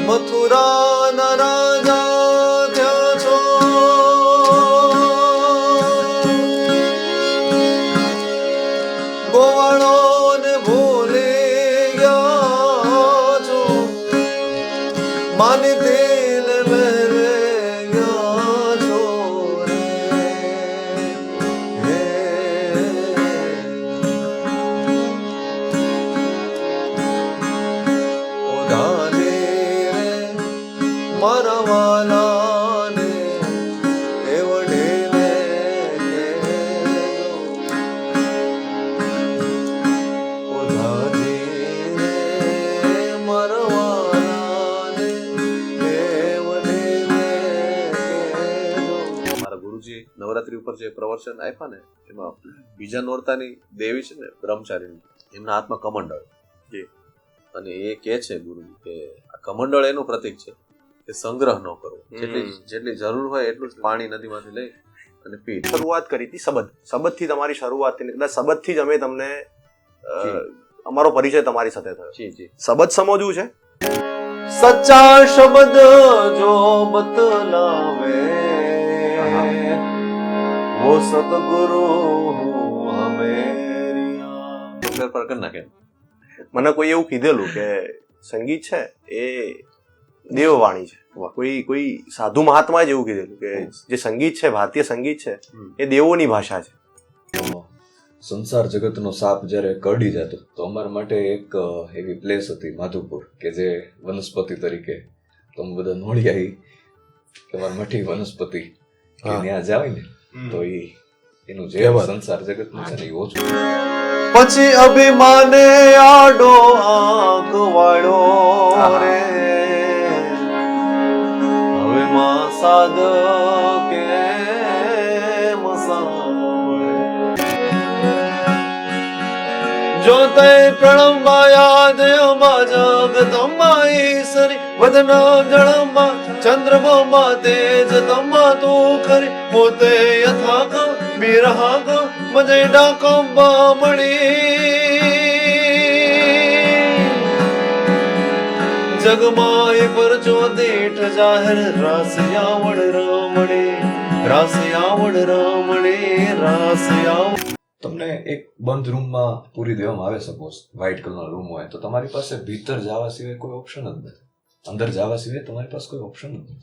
મથુરાના રાજા થયા છો, ગોવાળોને ભૂલી ગયા છો, માની દિલ મેરે ગયા છો રે. મારા વાલાને એવડે મારા ગુરુજી નવરાત્રી ઉપર જે પ્રવચન આપ્યા ને એમાં બીજા નોરતાની દેવી છે ને બ્રહ્મચારી, એમના હાથમાં કમંડળ, અને એ કે છે ગુરુજી કે આ કમંડળ એનું પ્રતીક છે કે સંગ્રહ ન કરવો, જેટલી જરૂર હોય એટલું જ પાણી નદીમાંથી લઈ અને પી. શરૂઆત કરી હતી સબદ થી તમારી શરૂઆત થઈ, કદાચ સબદ થી જ અમે તમને અમારો પરિચય તમારી સાથે થયો. સબદ સમજવું છે. સચ્ચા શબ્દ જો બતલાવે વો સતગુરુ હમેરિયા. ફેરફાર કરી નાખે. મને કોઈ એવું કીધેલું કે સંગીત છે એ દેવવાણી છે. કોઈ સાધુ મહાત્માએ જ એવું કીધેલું કે જે સંગીત છે, ભારતીય સંગીત છે, એ દેવોની ભાષા છે. સંસાર જગતનો સાપ જ્યારે કરડી જતો તો અમારા માટે એક એવી પ્લેસ હતી માધુપુર કે જે વનસ્પતિ તરીકે તમે બધા નોળી આવી કે અમારી મઠી વનસ્પતિ કે ત્યાં જાવ ને તો એનું જે સંસાર જગતનું છે ને એ ઓછું. પછી અભિમાને આડો આંખ વાળો રે, હવે માં સાદ કે જો તે પ્રણમાયા દેવમાં જગતમાં ઈશ્વરી, વદન જળમાં ચંદ્રમમાં તેજ તમાં તું ખરી, પોતે યથાક બિરહાક મજે ડાકંબા મળી, જગમાં એ પરચો દેઠ જાહેર, રાસયાવડ રમણી, રાસયાવડ રમણી, રાસયાવડ. તમને એક બંધ રૂમમાં પૂરી દેવામાં આવે, સપોઝ વ્હાઇટ કલરનો રૂમ હોય, તો તમારી પાસે ભીતર જવા સિવાય કોઈ ઓપ્શન જ નથી, અંદર જવા સિવાય તમારી પાસે કોઈ ઓપ્શન જ નથી.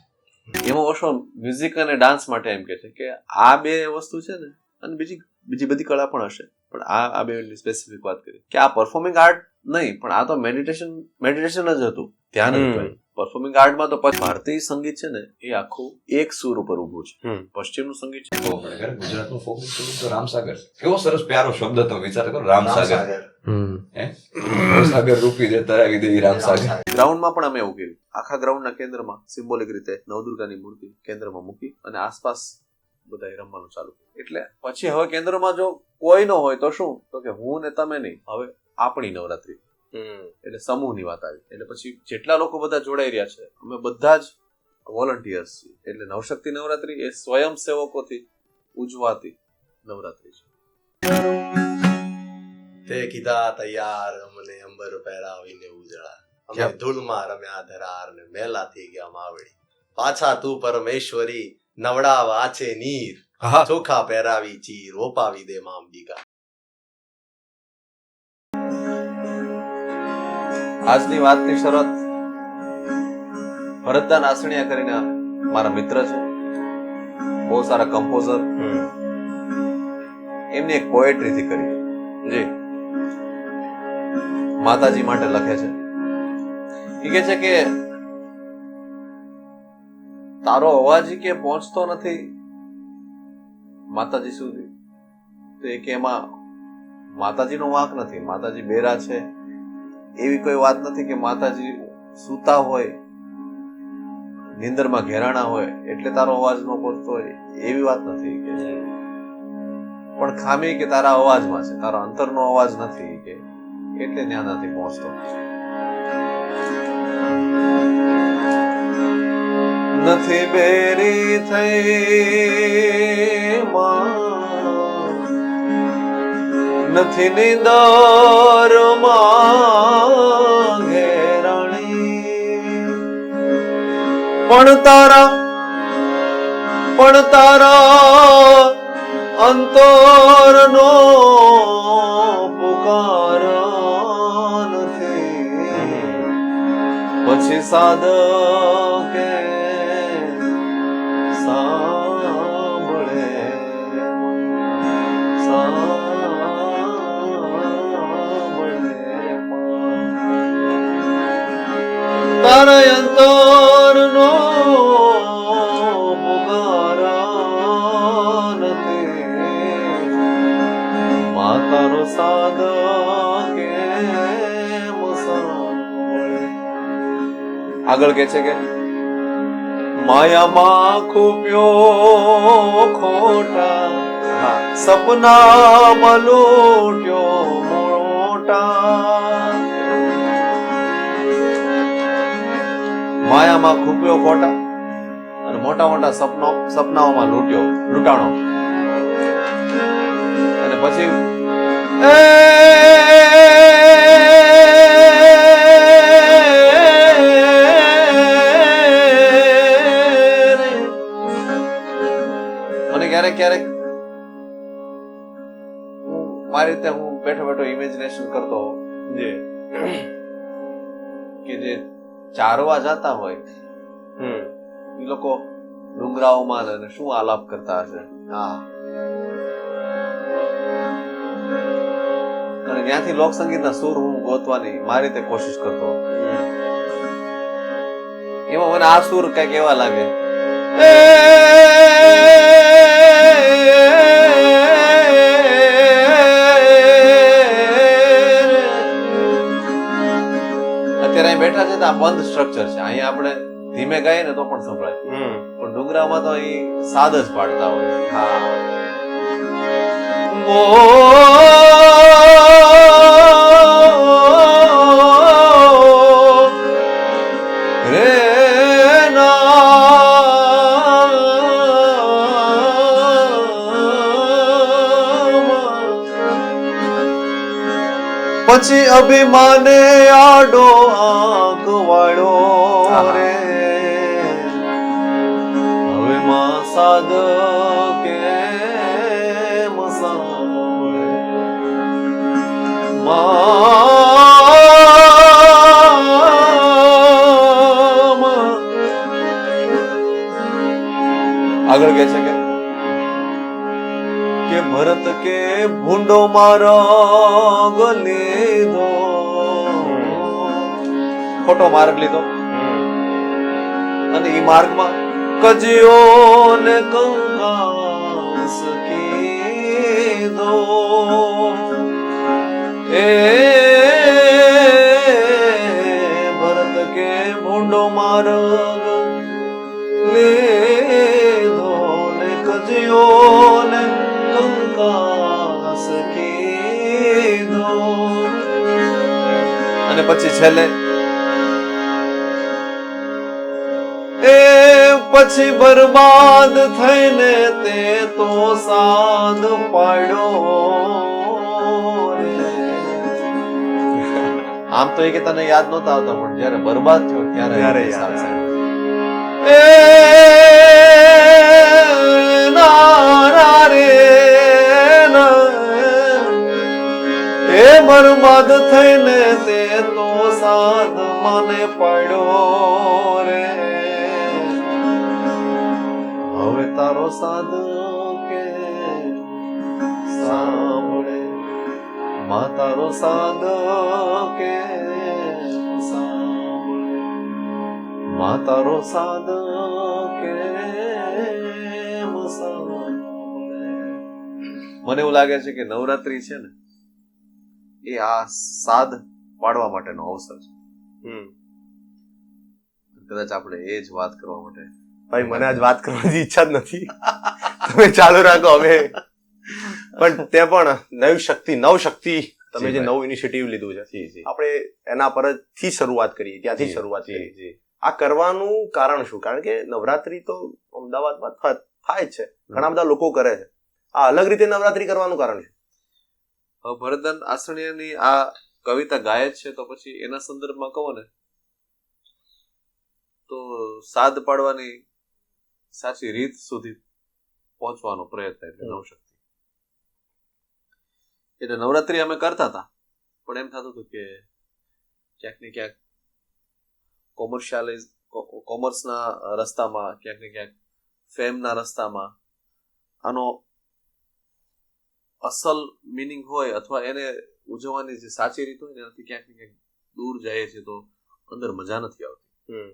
એમાં ઓશો મ્યુઝિક અને ડાન્સ માટે એમ કે છે કે આ બે વસ્તુ છે ને, અને બીજી બધી કળા પણ હશે, પણ આ બે સ્પેસિફિક વાત કરી કે આ પરફોર્મિંગ આર્ટ નહીં, પણ આ તો મેડિટેશન જ હતું, ધ્યાન હતું. પરફોર્મિંગ આર્ટમાં તો ભારતીય સંગીત છે ને એ આખું એક સુર ઉપર ઉભું છે. પશ્ચિમનું સંગીત છે, ગુજરાતનું ફોક મ્યુઝિક તો રામસાગર, કેવો સરસ પ્યારો શબ્દ તમે વિચાર કરો, રામસાગર. સાગર રૂપી દે તરાવી દેવી રામસાગર. ગ્રાઉન્ડમાં પણ અમે એવું કર્યું, આખા ગ્રાઉન્ડના કેન્દ્રમાં સિમ્બોલિક રીતે નવદુર્ગાની મૂર્તિ કેન્દ્રમાં મૂકી અને આસપાસ બધા રમવાનું ચાલુ કર્યું. એટલે પછી હવે કેન્દ્રમાં જો કોઈ ન હોય તો શું, તો કે હું ને તમે નહીં, હવે આપણી નવરાત્રી, એટલે સમૂહની વાત આવી. એટલે પછી જેટલા લોકો બધા જોડાઈ રહ્યા છે, અમે બધા જ વોલન્ટિયર્સ છીએ. એટલે નવશક્તિ નવરાત્રી એ સ્વયંસેવકોથી ઉજવાતી નવરાત્રી છે. તે કીધા તૈયાર અમને અંબર પહેરાવીને ઉજળા, અમે ધૂળમાં રમ્યા ધરાર ને મેલા થઈ ગયા માવડી, પાછા તું પરમેશ્વરી નવડા વાચે નીર, ચોખા પહેરાવી ચીર, ઓપાવી દે માંબિકા. આજની વાતની શરૂઆત ભરતદાન આસણિયા કરીને મારા મિત્ર છે, બહુ સારા કમ્પોઝર, એમની એક પોએટ્રી થી કરી. જી માતાજી માટે લખે છે. એ કે છે કે તારો અવાજ કે પહોંચતો નથી માતાજી સુધી, તો એ કે એમાં માતાજીનો વાંક નથી, માતાજી બેરા છે એવી કોઈ વાત નથી, કે માતાજી સૂતા હોય, નીંદરમાં ઘેરાણા હોય એટલે તારો અવાજ ન પહોંચતો હોય એવી વાત નથી. કે પણ ખામી કે તારા અવાજમાં છે, તારા અંતરનો અવાજ નથી કે એટલે ત્યાં નથી પહોંચતો. નથી બેરી થઈ નથી નીંદર માં ઘેરાણી, પણ તારા અંતરનો પુકાર નથી, પછી સાધકે સાંભળે તારા અંતરનો પુકાર નથી, માતાનો સાધકે આગળ કે છે કે માયામાં ખૂપ્યો ખોટા, સપનામાં લૂટ્યો મોટા. માયામાં ખૂપ્યો ખોટા અને મોટા મોટા સપનાઓમાં લૂંટાણો, અને પછી મને ક્યારેક ક્યારેક મારી રીતે હું બેઠો બેઠો ઇમેજિનેશન કરતો કે જે ચારવા જતા હોય એ લોકો ડુંગરાઓમાં અને શું આલાપ કરતા હશે, અને ત્યાંથી લોક સંગીતના સુર હું ગોતવાની મારી રીતે કોશિશ કરતો. એમાં મને આ સુર કઈક એવા લાગે, અત્યારે અહીં બેઠા છે તો આ બંધ સ્ટ્રક્ચર છે, અહીંયા આપણે ધીમે ગાઈએ ને તો પણ સંભળાય, પણ ડુંગરામાં તો અહીં સાદ જ પાડતા હોય. રે પછી અભિમાને આડો આંખ વાળો રે, હવે માં સાદ કેમ સાંભળે, આગળ કે છે કે ભરત કે ભૂંડો માર્ગ લીધો, ખોટો માર્ગ લીધો, અને એ માર્ગમાં કજિયો ને કંકાસ કીધો. એ ભરત કે ભૂંડો માર્ગ લીધો ને કજિયો ને કંકાસ કીધો, અને પછી છેલ્લે એ પછી બરબાદ થઈને તે તો સાદ પાડ્યો રે. આમ તો એ કે તને યાદ નહોતા આવતા, પણ જયારે બરબાદ થયો ત્યારે યાદ આવે. એ બરબાદ થઈને તે તો સાદ મને પડ્યો રે, હવે તારો સાદ કે સાંભળે, માં તારો સાદ કે સાંભળે, માં તારો સાદ કે સાંભળે. મને એવું લાગે છે કે નવરાત્રી છે ને એ આ સાદ પાડવા માટેનો અવસર છે. કદાચ આપણે એ જ વાત કરવા માટે. ભાઈ મને આજ વાત કરવાની ઈચ્છા જ નથી, તમે ચાલુ રાખો. હવે પણ તે પણ નવ શક્તિ તમે જે નવું ઇનિશિયેટિવ લીધું છે આપણે એના પર થી શરૂઆત કરીએ, ત્યાંથી શરૂઆત કરીએ. આ કરવાનું કારણ શું? કારણ કે નવરાત્રી તો અમદાવાદમાં થાય જ છે, ઘણા બધા લોકો કરે છે. આ અલગ રીતે નવરાત્રી કરવાનું કારણ છે? ભરતદાન આસણીયાની આ કવિતા ગાય જ છે, તો પછી એના સંદર્ભમાં કહો ને તો સાદ પાડવાની સાચી રીત સુધી પહોંચવાનો પ્રયત્ન એટલે નવશક્તિ. એટલે નવરાત્રી અમે કરતા હતા, પણ એમ થતું હતું કે ક્યાંક ને ક્યાંક કોમર્સના રસ્તામાં, ક્યાંક ને ક્યાંક ફેમના રસ્તામાં આનો અસલ મિનિંગ હોય અથવા એને ઉજવવાની જે સાચી રીત હોય ને એનાથી ક્યાંક ને ક્યાંક દૂર જાય છે, તો અંદર મજા નથી આવતી.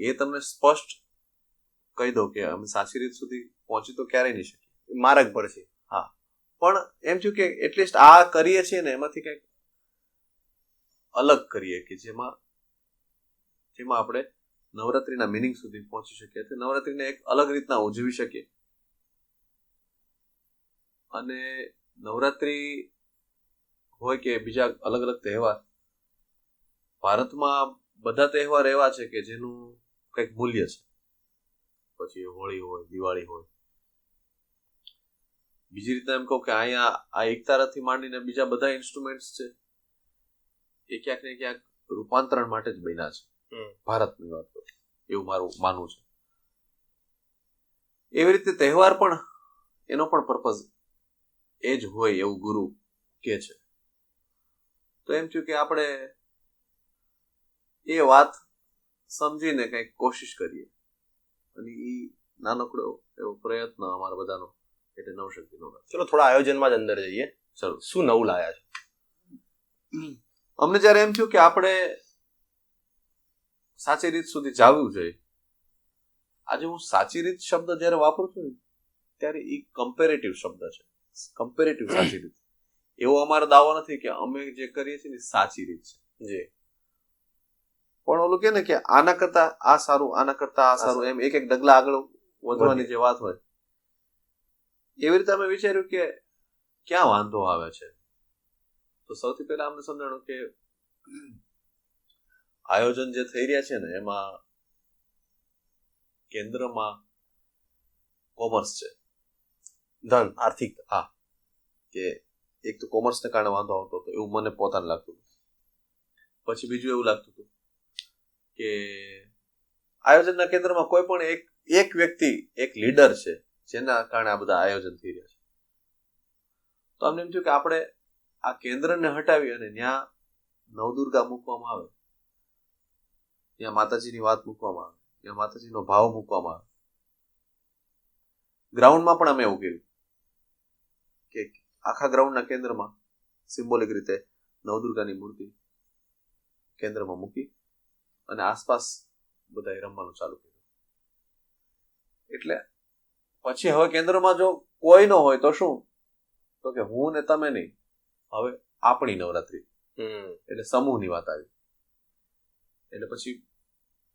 એ તમને સ્પષ્ટ કહી દો કે અમે સાચી રીત સુધી પહોંચી તો ક્યારેય નહીં શકીએ, માર્ગ પર છે. પણ એમ થયું કે એટલીસ્ટ આ કરીએ છીએ ને એમાંથી કંઈક અલગ કરીએ કે જેમાં આપણે નવરાત્રીના મિનિંગ સુધી પહોંચી શકીએ, નવરાત્રીને એક અલગ રીતના ઉજવી શકીએ. અને નવરાત્રી હોય કે બીજા અલગ અલગ તહેવાર, ભારતમાં બધા તહેવાર એવા છે કે જેનું કંઈક મૂલ્ય છે. પછી હોળી હોય, દિવાળી હોય. બીજી રીતે એમ કહું કે અહીંયા આ એકતા રથથી માંડીને બીજા બધા ઇન્સ્ટ્રુમેન્ટ્સ છે એ ક્યાંક ને ક્યાંક રૂપાંતરણ માટે જ બન્યા છે. ભારતની વાત કરું એવું મારું માનવું છે. એવી રીતે તહેવાર પણ એનો પણ પર્પઝ એ જ હોય એવું ગુરુ કે છે. તો એમ થયું કે આપણે એ વાત સમજીને કંઈક કોશિશ કરીએ, અને એ નાનકડો એવો પ્રયત્ન અમારા બધાનો એટલે નવશક્તિનો. ચલો થોડા આયોજનમાં જ અંદર જઈએ. ચલો, શું નવું લાયા છે? અમને જયારે એમ થયું કે આપણે સાચી રીત સુધી જાવવું જોઈએ. આજે હું સાચી રીત શબ્દ જયારે વાપરું છું ને ત્યારે એ કમ્પેરેટિવ શબ્દ છે. કમ્પેરેટિવ સાચી રીત એવો અમારો દાવો નથી કે અમે જે કરીએ છીએ ને સાચી રીત છે. જે પણ ઓલું કે ને કે આના કરતા આ સારું, આના કરતા આ સારું, એમ એક એક ડગલા આગળ વધવાની જે વાત હોય, એવી રીતે અમે વિચાર્યું કે ક્યાં વાંધો આવે છે. તો સૌથી પહેલા અમને સમજાણું કે આયોજન જે થઈ રહ્યા છે ને એમાં કેન્દ્રમાં કોમર્સ છે, ધન, આર્થિક. કે એક તો કોમર્સને કારણે વાંધો આવતો હતો એવું મને પોતાને લાગતું હતું. પછી બીજું એવું લાગતું હતું કે આયોજનના કેન્દ્રમાં કોઈ પણ એક વ્યક્તિ, એક લીડર છે જેના કારણે આ બધા આયોજન થઈ રહ્યા છે. તો અમને એમ થયું કે આપણે આ કેન્દ્રને હટાવી અને ત્યાં નવદુર્ગા મૂકવામાં આવે, ત્યાં માતાજીની વાત મૂકવામાં આવે, ત્યાં માતાજીનો ભાવ મૂકવામાં આવે. ગ્રાઉન્ડમાં પણ અમે એવું કર્યું કે આખા ગ્રાઉન્ડના કેન્દ્રમાં સિમ્બોલિક રીતે નવદુર્ગાની મૂર્તિ કેન્દ્રમાં મૂકી અને આસપાસ બધાએ રમવાનું ચાલુ કર્યું. એટલે પછી હવે કેન્દ્રમાં જો કોઈ ન હોય તો શું, તો કે હું ને તમે નહીં, હવે આપણી નવરાત્રી, એટલે સમૂહની વાત આવી. એટલે પછી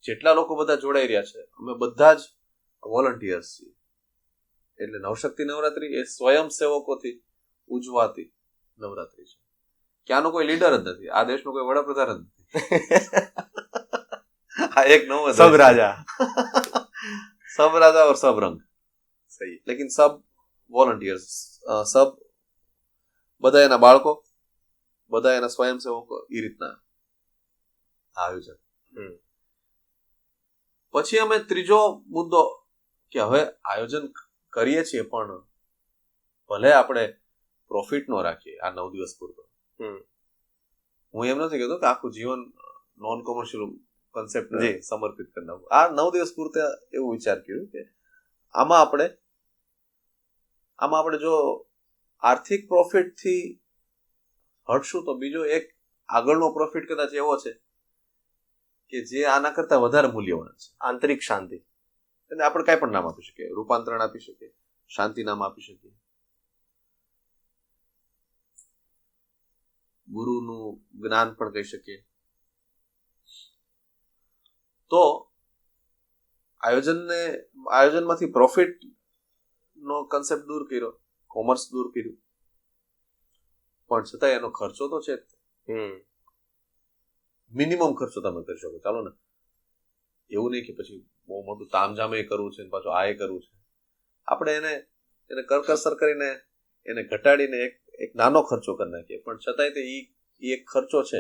જેટલા લોકો બધા જોડાઈ રહ્યા છે અમે બધા જ વોલન્ટિયર્સ છીએ. એટલે નવશક્તિ નવરાત્રી એ સ્વયંસેવકોથી ઉજવાતી નવરાત્રી છે. કે આનો કોઈ લીડર જ નથી, આ દેશનો કોઈ વડાપ્રધાન જ નથી. આ એક નવો સબ રાજા सब राजा और सब रंग सही, लेकिन सब वॉलंटियर्स, सब બધા એના બાળકો, બધા એના સ્વયંસેવકો, એ રીતના આયોજન. પછી અમે ત્રીજો મુદ્દો કે હવે આયોજન કરીએ છીએ પણ ભલે આપણે પ્રોફિટ નો રાખીએ આ 9 દિવસ પૂરતો. હું એમ નથી કહેતો કે આખું જીવન નોન કોમર્શિયલ કન્સેપ્ટ સમર્પિત કરી નાખવું. આ 9 દિવસ પૂરતા એવું વિચાર કર્યું કે આમાં આપણે જો આર્થિક પ્રોફિટ થી હટશું તો બીજો એક આગળનો પ્રોફિટ કદાચ એવો છે કે જે આના કરતા વધારે મૂલ્યવાન છે. આંતરિક શાંતિ. એટલે આપણે કાંઈ પણ નામ આપી શકીએ, રૂપાંતરણ આપી શકીએ, શાંતિ નામ આપી શકીએ, ગુરુનું જ્ઞાન પણ કહી શકીએ. તો આયોજનમાંથી પ્રોફિટ નો કન્સેપ્ટ દૂર કર્યો, કોમર્સ દૂર કર્યું, પણ છતાં એનો ખર્ચો તો છે. મિનિમમ ખર્ચો તમે કરી શકો. ચાલો ને, એવું નહીં કે પછી બહુ મોટું તામઝામ એ કરવું છે પાછું આ એ કરવું છે. આપણે એને કરકસર કરીને એને ઘટાડીને એક નાનો ખર્ચો કરી નાખીએ, પણ છતાંય તે એક ખર્ચો છે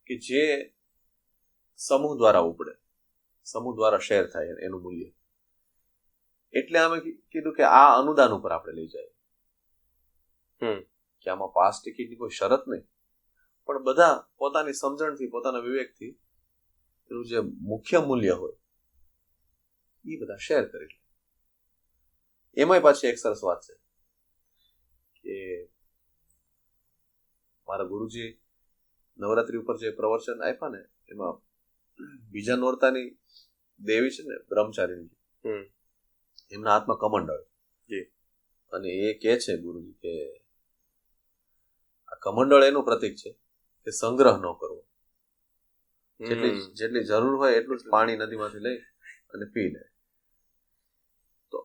કે જે સમૂહ દ્વારા ઉપડે, સમૂહ દ્વારા શેર થાય એનું મૂલ્ય. એટલે અમે કીધું કે આ અનુદાન ઉપર આપણે લઈ જાય કે આમાં પાસ ટિકિટની કોઈ શરત નહીં, પણ બધા પોતાની સમજણથી, પોતાના વિવેકથી એનું જે મુખ્ય મૂલ્ય હોય એ બધા શેર કરી લે. એમાંય પાછી એક સરસ વાત છે કે મારા ગુરુજી નવરાત્રી ઉપર જે પ્રવચન આપ્યા ને એમાં બીજા નોરતાની દેવી છે ને બ્રહ્મચારીણી, એમના હાથમાં કમંડળ, અને એ કે છે ગુરુજી કે આ કમંડળ એનું પ્રતીક છે કે સંગ્રહ ન કરવો, જેટલી જરૂર હોય એટલું જ પાણી નદીમાંથી લઈ અને પી લે. તો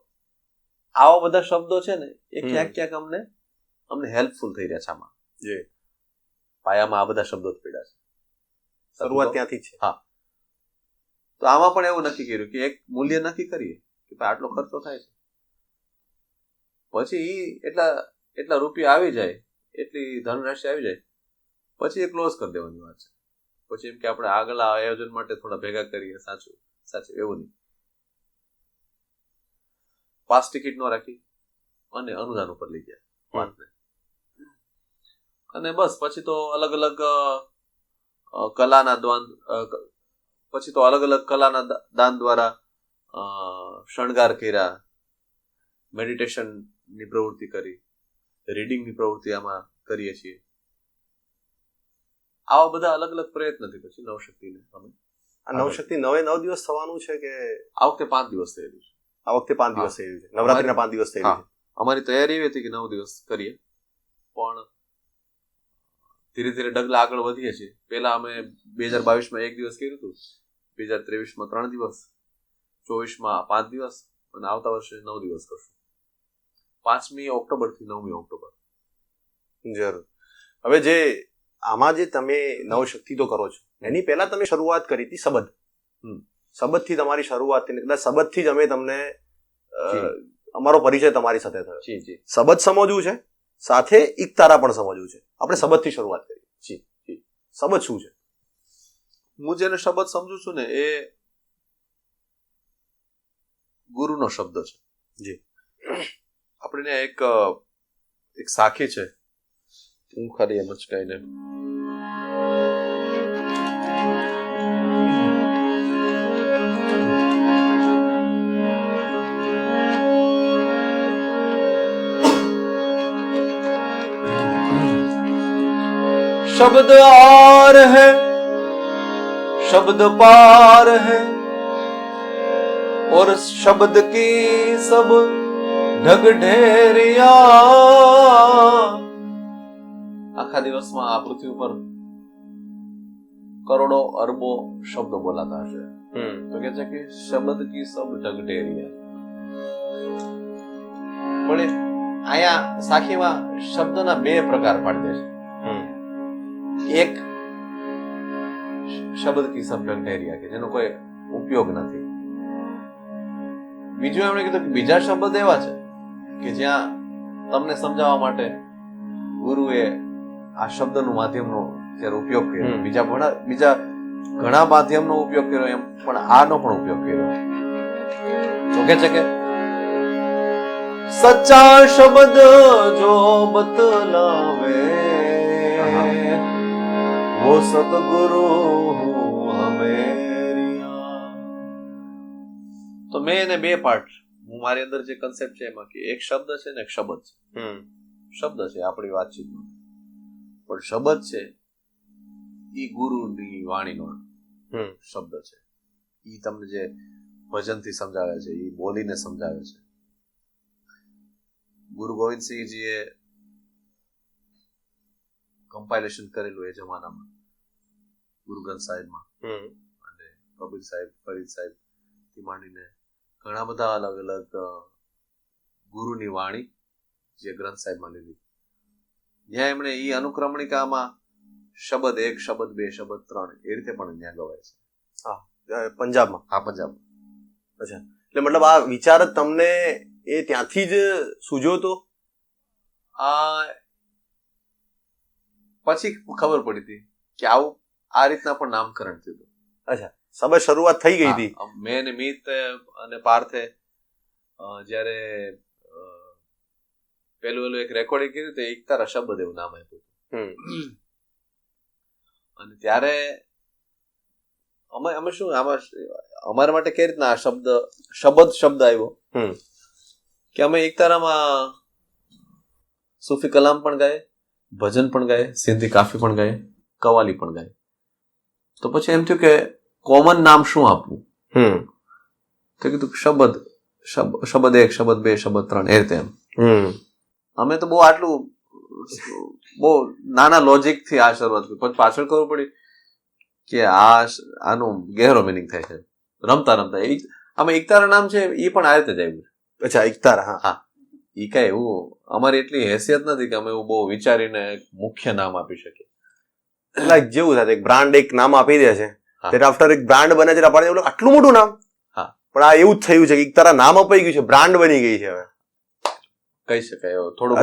આવા બધા શબ્દો છે ને એ ક્યાંક ક્યાંક અમને હેલ્પફુલ થઈ રહ્યા છે. આમાં પાયામાં આ બધા શબ્દો જ પીડા છે, શરૂઆત ત્યાંથી છે. હા, તો આમાં પણ એવું નક્કી કર્યું કે એક મૂલ્ય નક્કી કરીએ કે આટલો ખર્ચો થાય છે, પછી એટલા રૂપિયા આવી જાય, એટલી ધનરાશિ આવી જાય, પછી એ ક્લોઝ કરી દેવાની વાત છે. પછી એમ કે આપણે આગલા આયોજન માટે થોડા ભેગા કરીએ. સાચું એવું નહીં. પાસ ટિકિટ ન રાખી અને અનુદાન ઉપર લઈ ગયા વાતને. અને બસ પછી તો અલગ અલગ કલાના દાન દ્વારા શણગાર કર્યા, મેડિટેશનની પ્રવૃત્તિ કરી, રીડિંગની પ્રવૃત્તિ આમાં કરીએ છીએ. આવા બધા અલગ અલગ પ્રયત્નથી પછી નવશક્તિને અમે આ નવશક્તિ 9 દિવસ થવાનું છે કે આ વખતે 5 દિવસ થયેલું છે. આ વખતે 5 દિવસ થયેલું છે, નવરાત્રીના 5 દિવસ થયેલું છે. અમારી તૈયારી એવી હતી કે 9 દિવસ કરીએ, પણ ધીરે ધીરે ડગલા આગળ વધીએ છીએ. પહેલા અમે 2022માં 1 દિવસ કર્યું હતું, 2023માં 3 દિવસ, 24માં 5 દિવસ, અને આવતા વર્ષે 9 દિવસ કરશું, 5મી ઓક્ટોબરથી 9મી ઓક્ટોબર. જરૂર. હવે જે આમાં જે તમે નવશક્તિ તો કરો છો, એની પહેલા તમે શરૂઆત કરી હતી સબદ. સબદથી તમારી શરૂઆત થઈ, કદાચ સબદથી જ અમે તમને અમારો પરિચય તમારી સાથે થયો. સબદ સમજવું છે, સાથે એકતારા પણ સમજવું છે. આપણે સબદથી શરૂઆત કરી. સબદ શું છે? હું જેને શબ્દ સમજુ છું ને એ ગુરુનો શબ્દ છે. જી, આપણે એક સાખી છે, હું ખાલી એમ જ કહીને शब्द आर है शब्द पार है और शब्द की सब ढग ढेरिया. આખા દિવસમાં આ પૃથ્વી ઉપર કરોડો અરબો શબ્દો બોલાતા હશે, તો કે છે કે શબ્દ કી સબ ઢગ ઢેરિયા. પણ અહીંયા સાખીમાં શબ્દના 2 પ્રકાર પાડી દે છે. એક શબ્દ કી સબ ઢગ ઢેરિયા કે જેનો કોઈ ઉપયોગ નથી. બીજું એમણે કીધું કે બીજા શબ્દ એવા છે કે જ્યાં તમને સમજાવવા માટે ગુરુએ આ શબ્દનું માધ્યમનો જ્યારે ઉપયોગ કર્યો, બીજા ઘણા માધ્યમનો ઉપયોગ કર્યો, એમ પણ આનો પણ ઉપયોગ કર્યો. તો કે છે કે સચ્ચા શબ્દ જો બતલાવે वो सतगुरु हमेरिया. તો મેં એને 2 પાર્ટ, હું મારી અંદર જે કન્સેપ્ટ છે એમાં કે એક શબ્દ છે ને એક શબ્દ છે. શબ્દ છે આપણી વાતચીતમાં, પણ શબ્દ છે એ ગુરુની વાણીનો શબ્દ છે. એ તમને જે ભજનથી સમજાવે છે, એ બોલીને સમજાવે છે. ગુરુ ગોવિંદસિંહજીએ કમ્પાઇલેશન કરેલું એ જમાનામાં ગુરુ ગ્રંથ સાહેબમાં, અને કબીર સાહેબ, ફરીદ સાહેબ થી માંડીને ઘણા બધા અલગ અલગ ગુરુની વાણી જે ગ્રંથ સાહેબમાં લીધી, જ્યાં એમણે એ અનુક્રમણિકામાં શબ્દ 1, શબ્દ 2, શબ્દ 3 એ રીતે પણ ત્યાં ગવાય છે. પંજાબમાં. હા, પંજાબમાં. અચ્છા, એટલે મતલબ આ વિચાર જ તમને એ ત્યાંથી જ સૂજ્યો તો? પછી ખબર પડી હતી કે આવું આ રીતના પણ નામકરણ થયું. સબદ શરૂઆત થઈ ગઈ હતી. મેં અને મિત અને પાર્થે જ્યારે પેલું એક રેકોર્ડિંગ કર્યું તો એક તારા શબ્દ એવું નામ આપ્યું. અને ત્યારે અમે શું આમાં અમારા માટે કઈ રીતના આ શબ્દ આવ્યો કે અમે એક તારામાં સૂફી કલામ પણ ગાય, ભજન પણ ગાય, સિંધી કાફી પણ ગાય, કવાલી પણ ગાય. તો પછી એમ થયું કે કોમન નામ શું આપવું? તો કીધું શબ્દ 1, શબ્દ 2, શબ્દ 3 એ રીતે એમ. અમે તો બહુ નાના લોજિક થી આ શરૂઆત કરી. પછી પાછળ ખબર પડી કે આનું ગહેરો મિનિંગ થાય છે. રમતા અમે એકતારા નામ છે એ પણ આ રીતે જ આવ્યું. અચ્છા, એકતારા. હા, એ કઈ એવું અમારી એટલી હેસિયત નથી કે અમે એવું બહુ વિચારીને મુખ્ય નામ આપી શકીએ. એટલે જેવું થાય એક બ્રાન્ડ એક નામ આપી દે છે, ત્યારે આફ્ટર એક બ્રાન્ડ બને છે આપણે આટલું મોટું નામ. પણ આ એવું જ થયું છે કે એકતારા નામ અપાઈ ગયું છે, બ્રાન્ડ બની ગઈ છે. હવે કહી શકાય થોડું.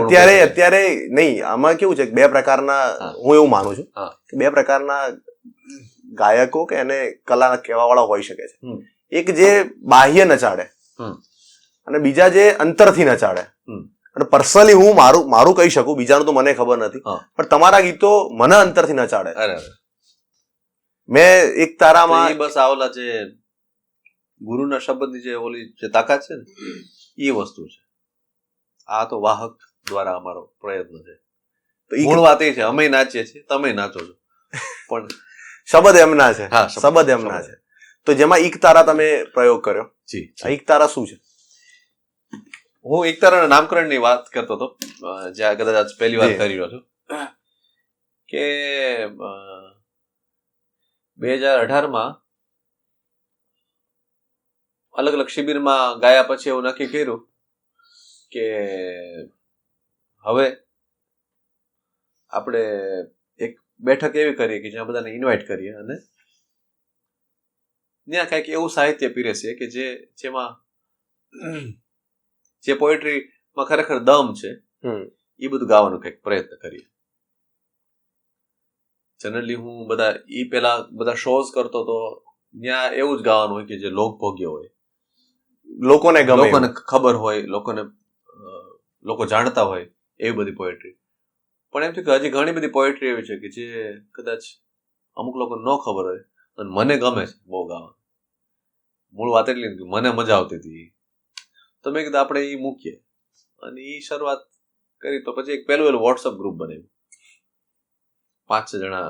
અત્યારે નહીં, આમાં કેવું છે કે બે પ્રકારના, હું એવું માનું છું કે બે પ્રકારના ગાયકો કે એને કલા કહેવા વાળા હોઈ શકે છે. એક જે બાહ્ય નચાડે અને બીજા જે અંતરથી નચાડે. અને પર્સનલી હું મારું કહી શકું, બીજાનું તો મને ખબર નથી, પણ તમારા ગીતો મને અંતરથી નચાડે. મેં એક તારામાં બસ આવલા જે ગુરુના શબ્દની જે ઓલી જે તાકાત છે ને એ વસ્તુ છે. આ તો વાહક દ્વારા અમારો પ્રયત્ન છે. મૂળ વાત એ છે અમે નાચીએ છીએ, તમે નાચો છો, પણ શબ્દ એમના છે. શબ્દ એમના છે. તો જેમાં એક તારા તમે પ્રયોગ કર્યો, એક તારા શું છે? હું એક તારાના નામકરણની વાત કરતો હતો, જ્યાં કદાચ પહેલી વાર કરી રહ્યો છું કે 2018માં અલગ અલગ શિબિરમાં ગાયા પછી એવું નક્કી કર્યું કે હવે આપણે એક બેઠક એવી કરીએ કે જ્યાં બધાને ઇન્વાઇટ કરીએ અને ત્યાં કંઈક એવું સાહિત્ય પીરસીએ કે જેમાં જે પોએટ્રીમાં ખરેખર દમ છે એ બધું ગાવાનો કંઈક પ્રયત્ન કરીએ. જનરલી હું પેલા બધા શોઝ કરતો તો ત્યાં એવું જ ગાવાનું હોય કે જે લોકભોગ્ય હોય, લોકોને ખબર હોય, લોકો જાણતા હોય એવી બધી પોએટ્રી. પણ એમ થયું કે હજી ઘણી બધી પોએટ્રી એવી છે કે જે કદાચ અમુક લોકોને ન ખબર હોય અને મને ગમે છે બહુ ગાવાનું. મૂળ વાત એટલી કે મને મજા આવતી હતી. તો મેં કીધું આપણે એ મૂકીએ અને એ શરૂઆત કરી. તો પછી એક પહેલું વોટ્સઅપ ગ્રુપ બનાવ્યું, 5-6 જણા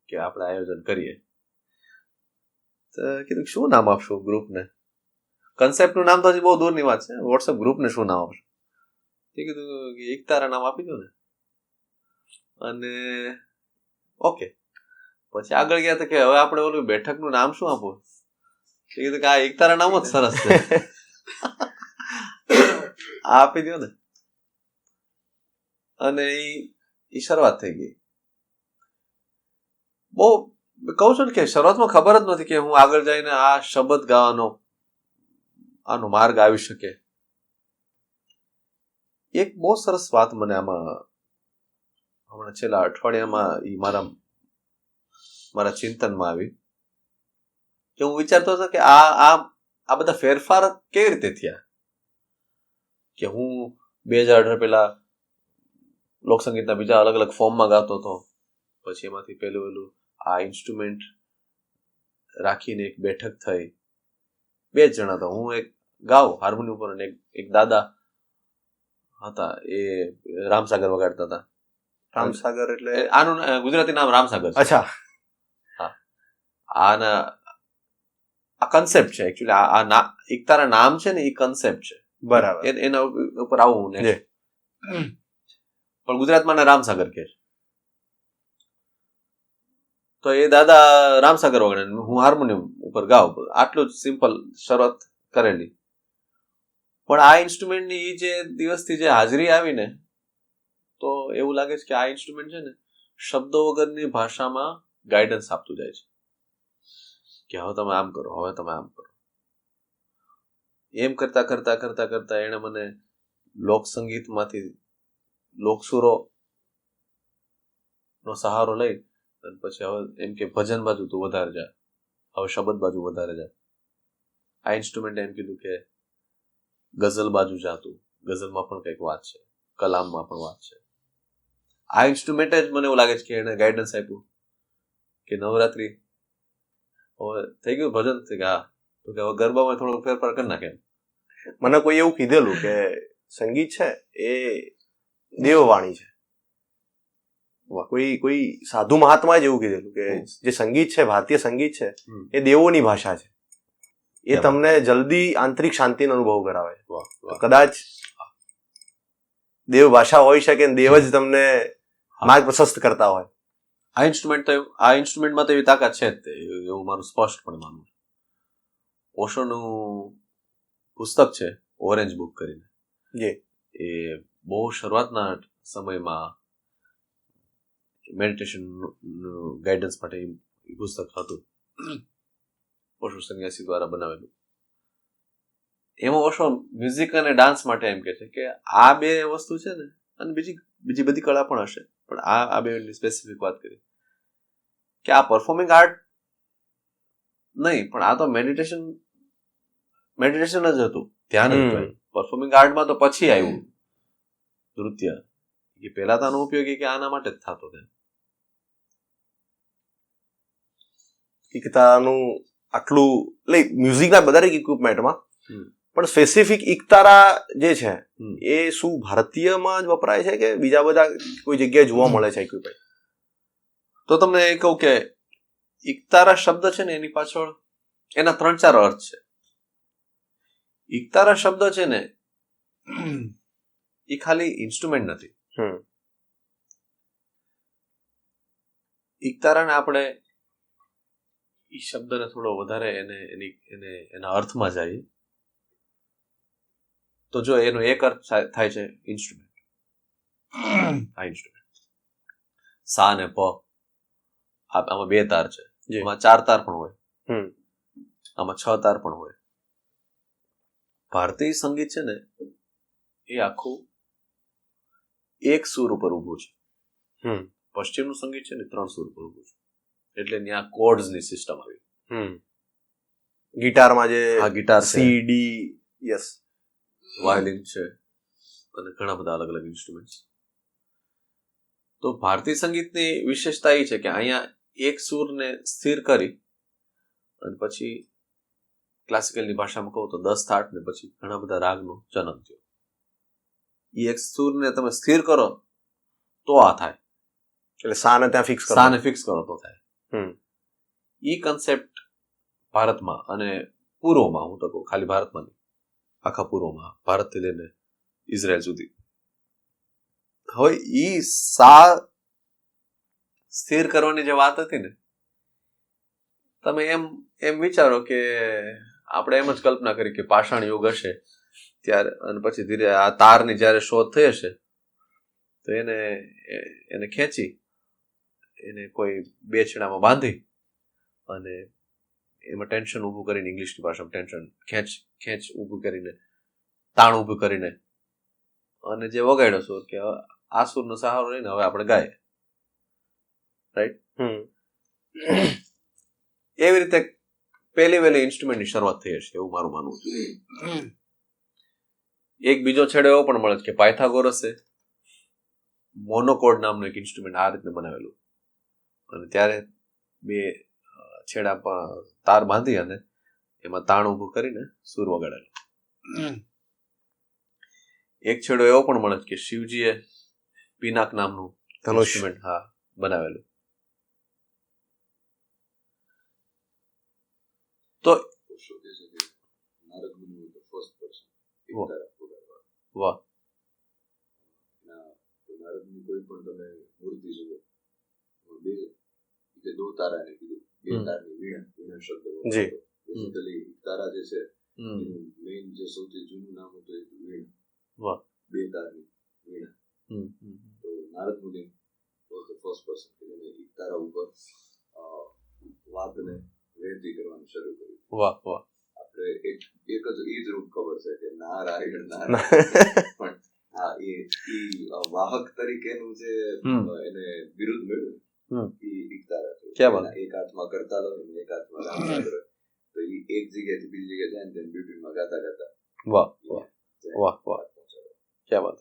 કે આપણે આયોજન કરીએ. તો કીધું શું નામ આપશું ગ્રુપને? કન્સેપ્ટનું નામ તો હજી બહુ દૂરની વાત છે, વોટ્સઅપ ગ્રુપને શું નામ આપશું? તે કીધું કે એક તારા નામ આપી દો ને. અને ઓકે, પછી આગળ ગયા તો કે હવે આપણે ઓલું બેઠકનું નામ શું આપવું? તે કીધું કે આ એક તારા નામ જ સરસ છે, આ આપી દો ને. અને એ શરૂઆત થઈ ગઈ. બહુ કહું છું ને કે શરૂઆતમાં ખબર જ નથી કે હું આગળ જઈને આ શબ્દ ગાવાનો આનો માર્ગ આવી શકે. એક બહુ સરસ વાત મને આમાં હમણાં છેલ્લા અઠવાડિયામાં એ મારા ચિંતનમાં આવી કે હું વિચારતો હતો કે આ બધા ફેરફાર કેવી રીતે થયા. કે હું 2018 પહેલા લોકસંગીતના બીજા અલગ અલગ ફોર્મમાં ગાતો હતો. પછી એમાંથી પેલું આ ઇન્સ્ટ્રુમેન્ટ રાખીને એક બેઠક થઈ, 2 જ જણા હતા. હું એક ગાઉં હાર્મોનિયમ ઉપર અને એક દાદા હતા, એ રામસાગર વગાડતા હતા. રામસાગર એટલે આનું ગુજરાતી નામ રામસાગર છે. અચ્છા, હા. આ કન્સેપ્ટ છે એકચ્યુઅલી. આ એક તારા નામ છે ને એ કન્સેપ્ટ છે. બરાબર. એના ઉપર આવું ને પણ ગુજરાતમાં રામસાગર કહે છે. તો એ દાદા રામસાગર વગાડે, હું હાર્મોનિયમ ઉપર ગાઉં. આટલું જ સિમ્પલ શરૂઆત કરેલી. પણ આ ઇન્સ્ટ્રુમેન્ટની જે દિવસથી જે હાજરી આવી ને, તો એવું લાગે છે કે આ ઇન્સ્ટ્રુમેન્ટ છે ને શબ્દો વગરની ભાષામાં ગાઈડન્સ આપતું જાય છે કે હવે તમે આમ કરો, હવે તમે આમ કરો. એમ કરતા કરતા કરતા કરતા એને મને લોકસંગીતમાંથી લોકસુરો નો સહારો લઈ અને પછી હવે એમ કે ભજન બાજુ તું વધારે જા. હવે શબ્દ બાજુ વધારે જાય. આ ઇન્સ્ટ્રુમેન્ટે એમ કીધું કે ગઝલ બાજુ જાતું, ગઝલમાં પણ કંઈક વાત છે, કલામમાં પણ વાત છે. આ ઇન્સ્ટ્રુમેન્ટ જ મને એવું લાગે છે કે એને ગાઈડન્સ આપ્યું કે નવરાત્રી હવે થઈ ગયું ભજન થઈ ગયા, તો કે હવે ગરબામાં થોડો ફેરફાર કરી નાખે. મને કોઈ એવું કીધેલું કે સંગીત છે એ દેવવાણી છે. કોઈ સાધુ મહાત્મા જ એવું કીધેલું કે જે સંગીત છે, ભારતીય સંગીત છે, એ દેવોની ભાષા છે. એ તમને જલ્દી આંતરિક શાંતિનો અનુભવ કરાવે છે. કદાચ દેવ ભાષા હોઈ શકે ને દેવ જ તમને માર્ગ પ્રશસ્ત કરતા હોય. આ ઇન્સ્ટ્રુમેન્ટમાં તો એવી તાકાત છે જ તે, એવું મારું સ્પષ્ટપણે માનવું છે. ઓશોનું પુસ્તક છે ઓરેન્જ બુક કરીને, એ બહુ શરૂઆતના સમયમાં મેડિટેશન ગાઈડન્સ માટે એ પુસ્તક હતું, ઓશો સંન્યાસી દ્વારા બનાવેલું. એમાં ઓશો મ્યુઝિક અને ડાન્સ માટે એમ કે છે કે આ બે વસ્તુ છે ને, અને બીજી બધી કળા પણ હશે, પણ આ બે સ્પેસિફિક વાત કરી કે આ પરફોર્મિંગ આર્ટ નહીં, પણ આ તો મેડિટેશન જ હતું, ધ્યાન જ હતું. પરફોર્મિંગ આર્ટમાં તો પછી આવ્યું નૃત્ય, કે પહેલા તો આનો ઉપયોગ કે આના માટે જ થતો હતો. એકતાનું આટલું મ્યુઝિકના બધા ઇક્વિપમેન્ટમાં પણ સ્પેસિફિક એકતારા જે છે એ શું ભારતીયમાં જ વપરાય છે કે બીજા બધા કોઈ જગ્યાએ જોવા મળે છે ઇક્વિપમેન્ટ? તો તમને એ કહું કે એકતારા શબ્દ છે ને એની પાછળ એના 3-4 અર્થ છે. એકતારા શબ્દ છે ને એ ખાલી ઇન્સ્ટ્રુમેન્ટ નથી. એકતારાને આપણે એ શબ્દને થોડો વધારે એના અર્થમાં જઈએ તો જો એનો એક અર્થ થાય છે ઇન્સ્ટ્રુમેન્ટ. આ ઇન્સ્ટ્રુમેન્ટ સા ને પ, આમાં 2 તાર છે, એમાં 4 તાર પણ હોય, આમાં 6 તાર પણ હોય. ભારતીય સંગીત છે ને એ આખું એક સૂર ઉપર ઊભું છે. પશ્ચિમનું સંગીત છે ને 3 સૂર ઉપર ઊભું છે, એટલે ત્યાં કોર્ડ્સની સિસ્ટમ આવી. ગિટારમાં જે guitar C D yes, violin છે અને ઘણા બધા અલગ અલગ ઇન્સ્ટ્રુમેન્ટ્સ. તો ભારતીય સંગીતની વિશેષતા એ છે કે અહીંયા એક સૂરને સ્થિર કરી અને પછી ક્લાસિકલની ભાષામાં કહું તો 10 થાટ ને પછી ઘણા બધા રાગનો જન્મ થયો. એ એક સૂરને તમે સ્થિર કરો તો આ થાય, એટલે સાને ત્યાં ફિક્સ કરો, સાને ફિક્સ કરો તો થાય. એ કન્સેપ્ટ ભારતમાં અને પૂર્વમાં, હું તો કહું ખાલી ભારતમાં નહીં, આખા પૂર્વમાં, ભારતથી લઈને ઇઝરાયલ સુધી. હવે ઈ સા સ્થિર કરવાની જે વાત હતી ને, તમે એમ વિચારો કે આપણે એમ જ કલ્પના કરી કે પાષાણ યુગ હશે ત્યારે, અને પછી ધીરે આ તારની જ્યારે શોધ થઈ હશે તો એને ખેંચી એને કોઈ 2 છેડામાં બાંધી અને એમાં ટેન્શન ઊભું કરીને, ઇંગ્લિશની ભાષામાં ટેન્શન ખેંચ ઊભું કરીને, તાણ ઊભું કરીને અને જે વગાડ્યો સુર કે આ સુરનો સહારો લઈને હવે આપણે ગાય, રાઈટ? એવી રીતે પહેલી ઇન્સ્ટ્રુમેન્ટની શરૂઆત થઈ હશે એવું મારું માનવું છે. એક બીજો છેડો એવો પણ મળે કે પાયથાગોરસે મોનોકોર્ડ નામનું એક ઇન્સ્ટ્રુમેન્ટ આ રીતે બનાવેલું, અને ત્યારે 2 છેડા તાર બાંધી અને એમાં તાણ ઊભું કરીને સુર વગાડેલો. એક છેડો એવો પણ મળે કે શિવજીએ પિનાક નામનું ઇન્સ્ટ્રુમેન્ટ બનાવેલું. તો વાહ, નારદની કોઈ પણ તમે મૂર્તિ જુઓ, 2 તારાને કીધું, 2 તારની વીણા શબ્દ બેઝિકલી તારા જે છે એનું મેઇન જે સૌથી જૂનું નામ હતું એ વીણા, 2 તારની વીણા. તો નારદ મુનિ વોઝ ધ ફર્સ્ટ પર્સન કે જેને એક તારા ઉપર વાતને વહેતી કરવાનું શરૂ કર્યું. વાહ વાહ. આપણે એક જ એ જ રૂપ ખબર છે કે નારાયણ પણ હા, એ વાહક તરીકેનું જે એને વિરુદ્ધ મળ્યું એ એક તારા, એક હાથમાં કરતાલ હોય ને એક હાથમાં રામસાગર હોય તો એ એક જગ્યાએથી બીજી જગ્યાએ જાય ને તેને બ્યુટીમાં ગાતા ગાતા વાહ વાહ વાહ વાહ, ક્યાં વાત.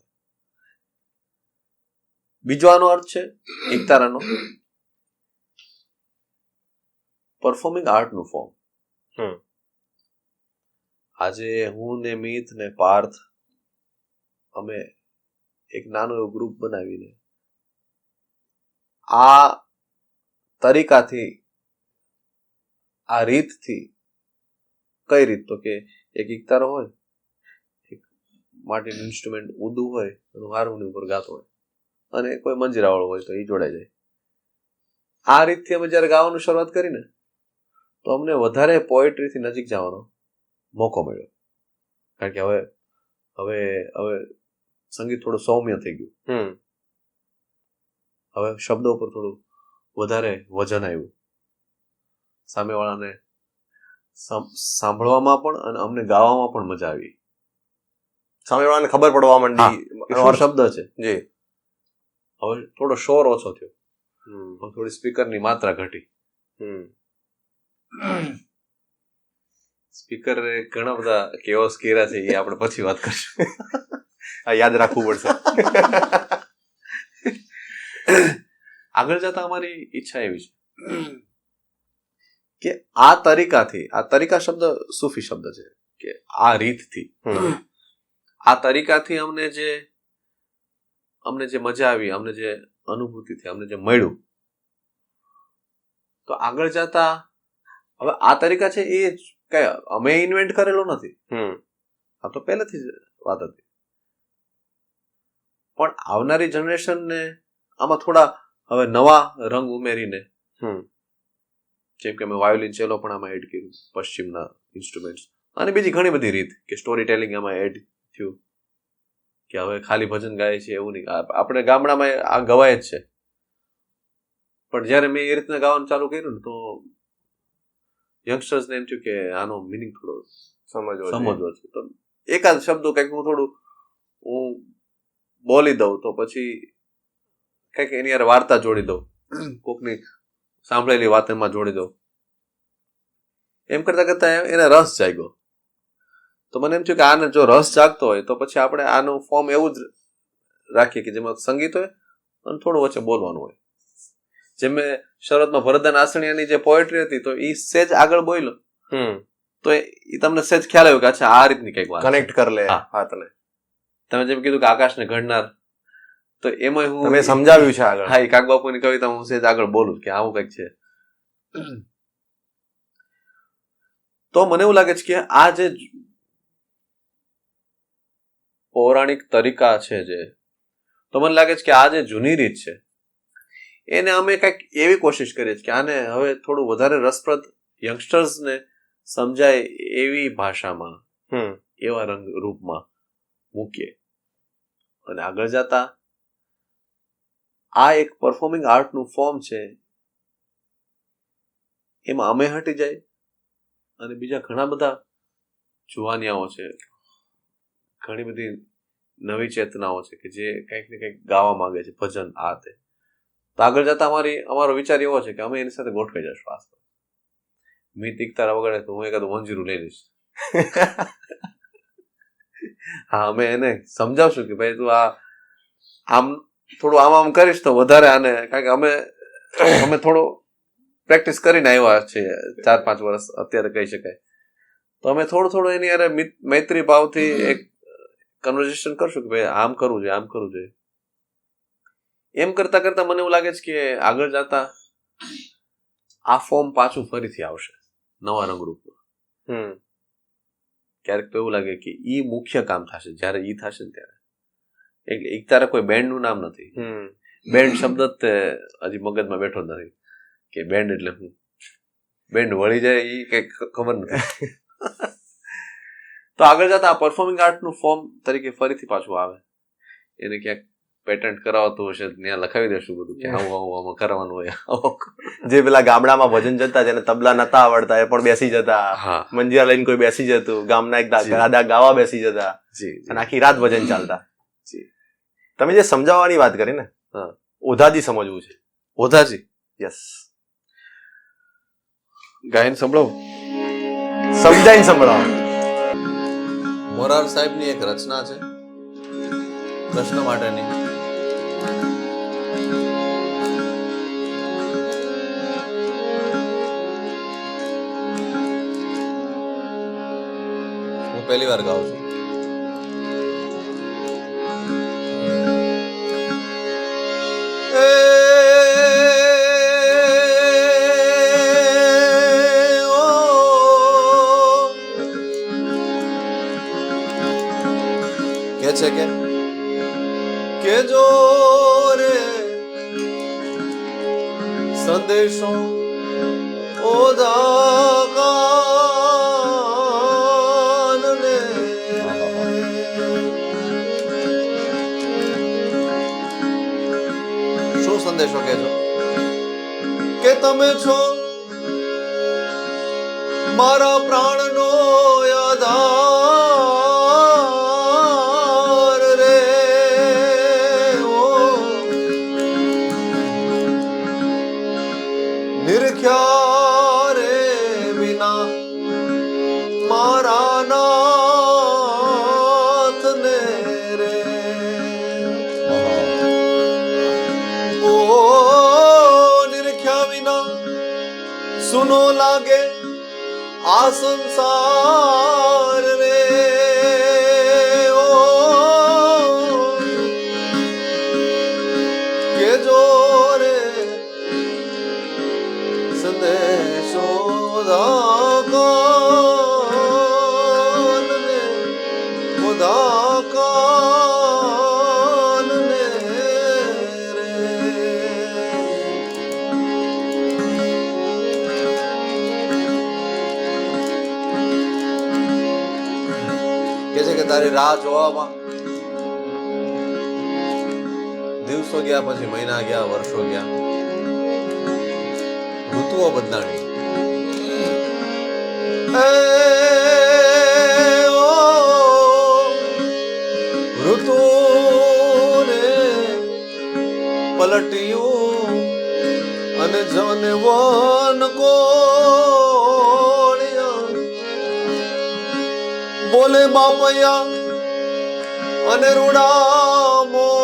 બીજો આનો અર્થ છે એકતારાનો પરફોર્મિંગ આર્ટનું ફોર્મ. આજે હું ને મિત ને પાર્થ અમે એક નાનું એવું ગ્રુપ બનાવીને આ તરીકાથી આ રીતથી, કઈ રીત તો કે એક એકતારો હોય, એક માટીનું ઇન્સ્ટ્રુમેન્ટ ઊંધું હોય, એનું હાર્મોનિયમ ઉપર ગાતો હોય, અને કોઈ મંજીરાવાળો હોય તો એ જોડાઈ જાય. આ રીતથી અમે જયારે ગાવાનું શરૂઆત કરીને તો અમને વધારે પોએટ્રીથી નજીક જવાનો મોકો મળ્યો. કારણ કે હવે હવે હવે સંગીત થોડું સૌમ્ય થઈ ગયું. હવે શબ્દો ઉપર થોડું વધારે વજન આવ્યું. સામેવાળાને સાંભળવામાં પણ અને અમને ગાવામાં પણ મજા આવી. સામેવાળાને ખબર પડવા માંડી કે શું શબ્દ છે. જી. હવે થોડો શોર ઓછો થયો, થોડી સ્પીકરની માત્રા ઘટી. સ્પીકર ઘણા બધા કેઓસ કર્યા છે, એ આપણે પછી વાત કરશું. આ યાદ રાખવું પડશે. આગળ જતા અમારી ઈચ્છા એવી છે કે આ તરીકાથી, આ તરીકા શબ્દ સૂફી શબ્દ છે, કે આ રીતથી, આ તરીકાથી અમને જે મજા આવી, અમને જે અનુભૂતિ થઈ, અમને જે મળ્યું, તો આગળ જતા હવે આ તરીકા છે એ કઈ અમે ઇન્વેન્ટ કરેલો નથી. આ તો પહેલેથી જ વાત હતી. પણ આવનારી જનરેશનને આમાં થોડા હવે નવા રંગ ઉમેરીને, જેમ કે અમે વાયોલિન ચેલો પણ આમાં એડ કર્યું, પશ્ચિમના ઇન્સ્ટ્રુમેન્ટ્સ, અને બીજી ઘણી બધી રીત કે સ્ટોરી ટેલિંગ આમાં એડ થયું. કે હવે ખાલી ભજન ગાય છે એવું નહીં, આપણે ગામડામાં આ ગવાય જ છે. પણ જ્યારે મેં એ રીતના ગાવાનું ચાલુ કર્યું ને તો યંગસ્ટર્સને એમ થયું કે આનો મિનિંગ થોડો સમજવો છે. તો એકાદ શબ્દો કંઈક હું બોલી દઉં તો પછી કંઈક એની યાર વાર્તા જોડી દઉં, કોકની સાંભળેલી વાત એમાં જોડી દઉં. એમ કરતા કરતા એને રસ જાગ્યો. તો મને એમ થયું કે આને જો રસ જાગતો હોય તો પછી આપણે આનું ફોર્મ એવું જ રાખીએ કે જેમાં સંગીત હોય અને થોડું વચ્ચે બોલવાનું હોય. જેમ મેં શરૂઆતમાં ભરતદાન આસણિયાની જે પોએટ્રી હતી તો એ સેજ આગળ બોલ્યો તો એ તમને સેજ ખ્યાલ આવ્યો કે અચ્છા આ રીતની કંઈક વાત કનેક્ટ કર લે હાથને. તમે જેમ કીધું કે આકાશને ઘડનાર, તો એમાં હું તમે સમજાવ્યું છે આગળ. હા, એ કાગબાપુની કવિતા હું સેજ આગળ બોલું કે આવું કંઈક છે. તો મને એવું લાગે છે કે આ જે પૌરાણિક તરીકા છે, તો મને લાગે છે કે આ જે જૂની રીત છે એને અમે કંઈક એવી કોશિશ કરીએ છીએ કે આને હવે થોડું વધારે રસપ્રદ યંગસ્ટર્સને સમજાય એવી ભાષામાં, એવા રંગ રૂપમાં મૂકીએ. અને આગળ જતા આ એક પરફોર્મિંગ આર્ટનું ફોર્મ છે, એમાં અમે હટી જાય અને બીજા ઘણા બધા જુવાનિયાઓ છે, ઘણી બધી નવી ચેતનાઓ છે કે જે કંઈક ને કંઈક ગાવા માંગે છે, ભજન આ તે. તો આગળ જતા અમારો વિચાર એવો છે કે અમે એની સાથે ગોઠવાઈ જશું આસપાસ. મિત એકતારા વગાડે તો હું એકાદું મંજીરું લઈ લઈશ. હા, અમે એને સમજાવશું કે ભાઈ તું આમ થોડું આમ કરીશ તો વધારે આને, કારણ કે અમે થોડું પ્રેક્ટિસ કરીને આવ્યા છીએ 4-5 વર્ષ અત્યારે કહી શકાય. તો અમે થોડું એની યારે મૈત્રી ભાવથી એક કન્વર્ઝેશન કરશું કે ભાઈ આમ કરવું જોઈએ, આમ કરવું જોઈએ. એમ કરતા કરતા મને એવું લાગે છે કે આગળ જતા આ ફોર્મ પાછું ફરીથી આવશે નવા રંગરૂપમાં. ક્યારેક તો એવું લાગે કે ઈ મુખ્ય કામ થશે જ્યારે ઈ થશે ને ત્યારે. એક તારે કોઈ બેન્ડનું નામ નથી. બેન્ડ શબ્દ જ તે હજી મગજમાં બેઠો જ નથી કે બેન્ડ એટલે શું. બેન્ડ વળી જાય એ કઈ ખબર નથી. તો આગળ જતા આ પરફોર્મિંગ આર્ટનું ફોર્મ તરીકે ફરીથી પાછું આવે. એને ક્યાંક પેટન્ટ કરાવતું હશે ત્યાં લખાવી દેશું બધું કે આવું કરવાનું હોય. જે પેલા ગામડામાં ભજન જતા જેને તબલા નતા આવડતા એ પણ બેસી જતા, મંજીરા લઈને કોઈ બેસી જતું, ગામના એક દાદા ગાવા બેસી જતા, અને આખી રાત ભજન ચાલતા. તમે જે સમજાવવાની વાત કરી ને, ઓધાજી સમજવું છે. ઓધાજી, યસ. ગાયન સંભળાવો. સમજાઈને સંભળાવો. મોરાર સાહેબની એક રચના છે કૃષ્ણ માટેની. હું પહેલી વાર ગાઉં છું. કે છે કે જો રે સંદેશો ઓદા કાનને શું સંદેશો કહેજો કે તમે છો મારા પ્રાણનો આધાર રે ઓ નિરખ્યા રે વિના મારા નાથને રે ઓ નિરખ્યા વિના સુનો લાગે આ સંસાર રે ઓ કે જો રે સંદેશો દાકાનને દાકાનને રે કે છે કે તારી રાહ જોવામાં દિવસો ગયા, પછી મહિના ગયા, વર્ષો ગયા, ઋતુઓ બદલાણી. ઋતુને પલટ્યું અને જને વન કોળિયા બોલે બાપૈયા અને રૂડા મોર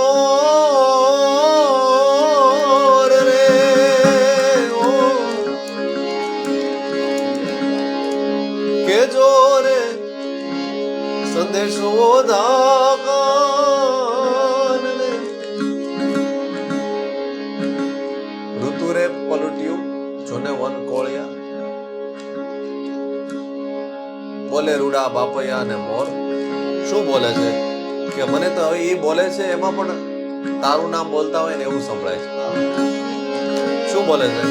રે ઓ કે જો રે સંદેશો દાકાનને ઋતુ રે પલટ્યું જોને વન કોળિયા બોલે રૂડા બાપૈયા અને મોર. શું બોલે છે કે મને તો હવે એ બોલે છે એમાં પણ તારું નામ બોલતા હોય ને એવું સંભળાય છે. શું બોલે છે?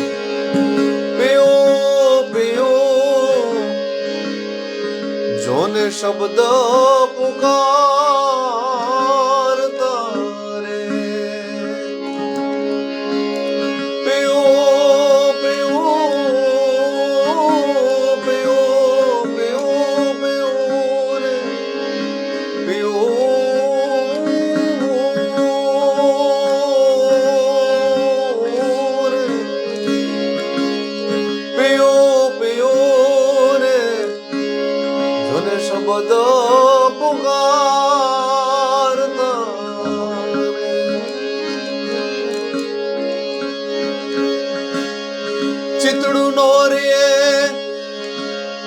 પિયું પિયું જોને શબ્દ પુકારતા રે પિયું પિયું પિયું પિયું પિયું રે શબ્દ પુકારતા ચિતડું નો રે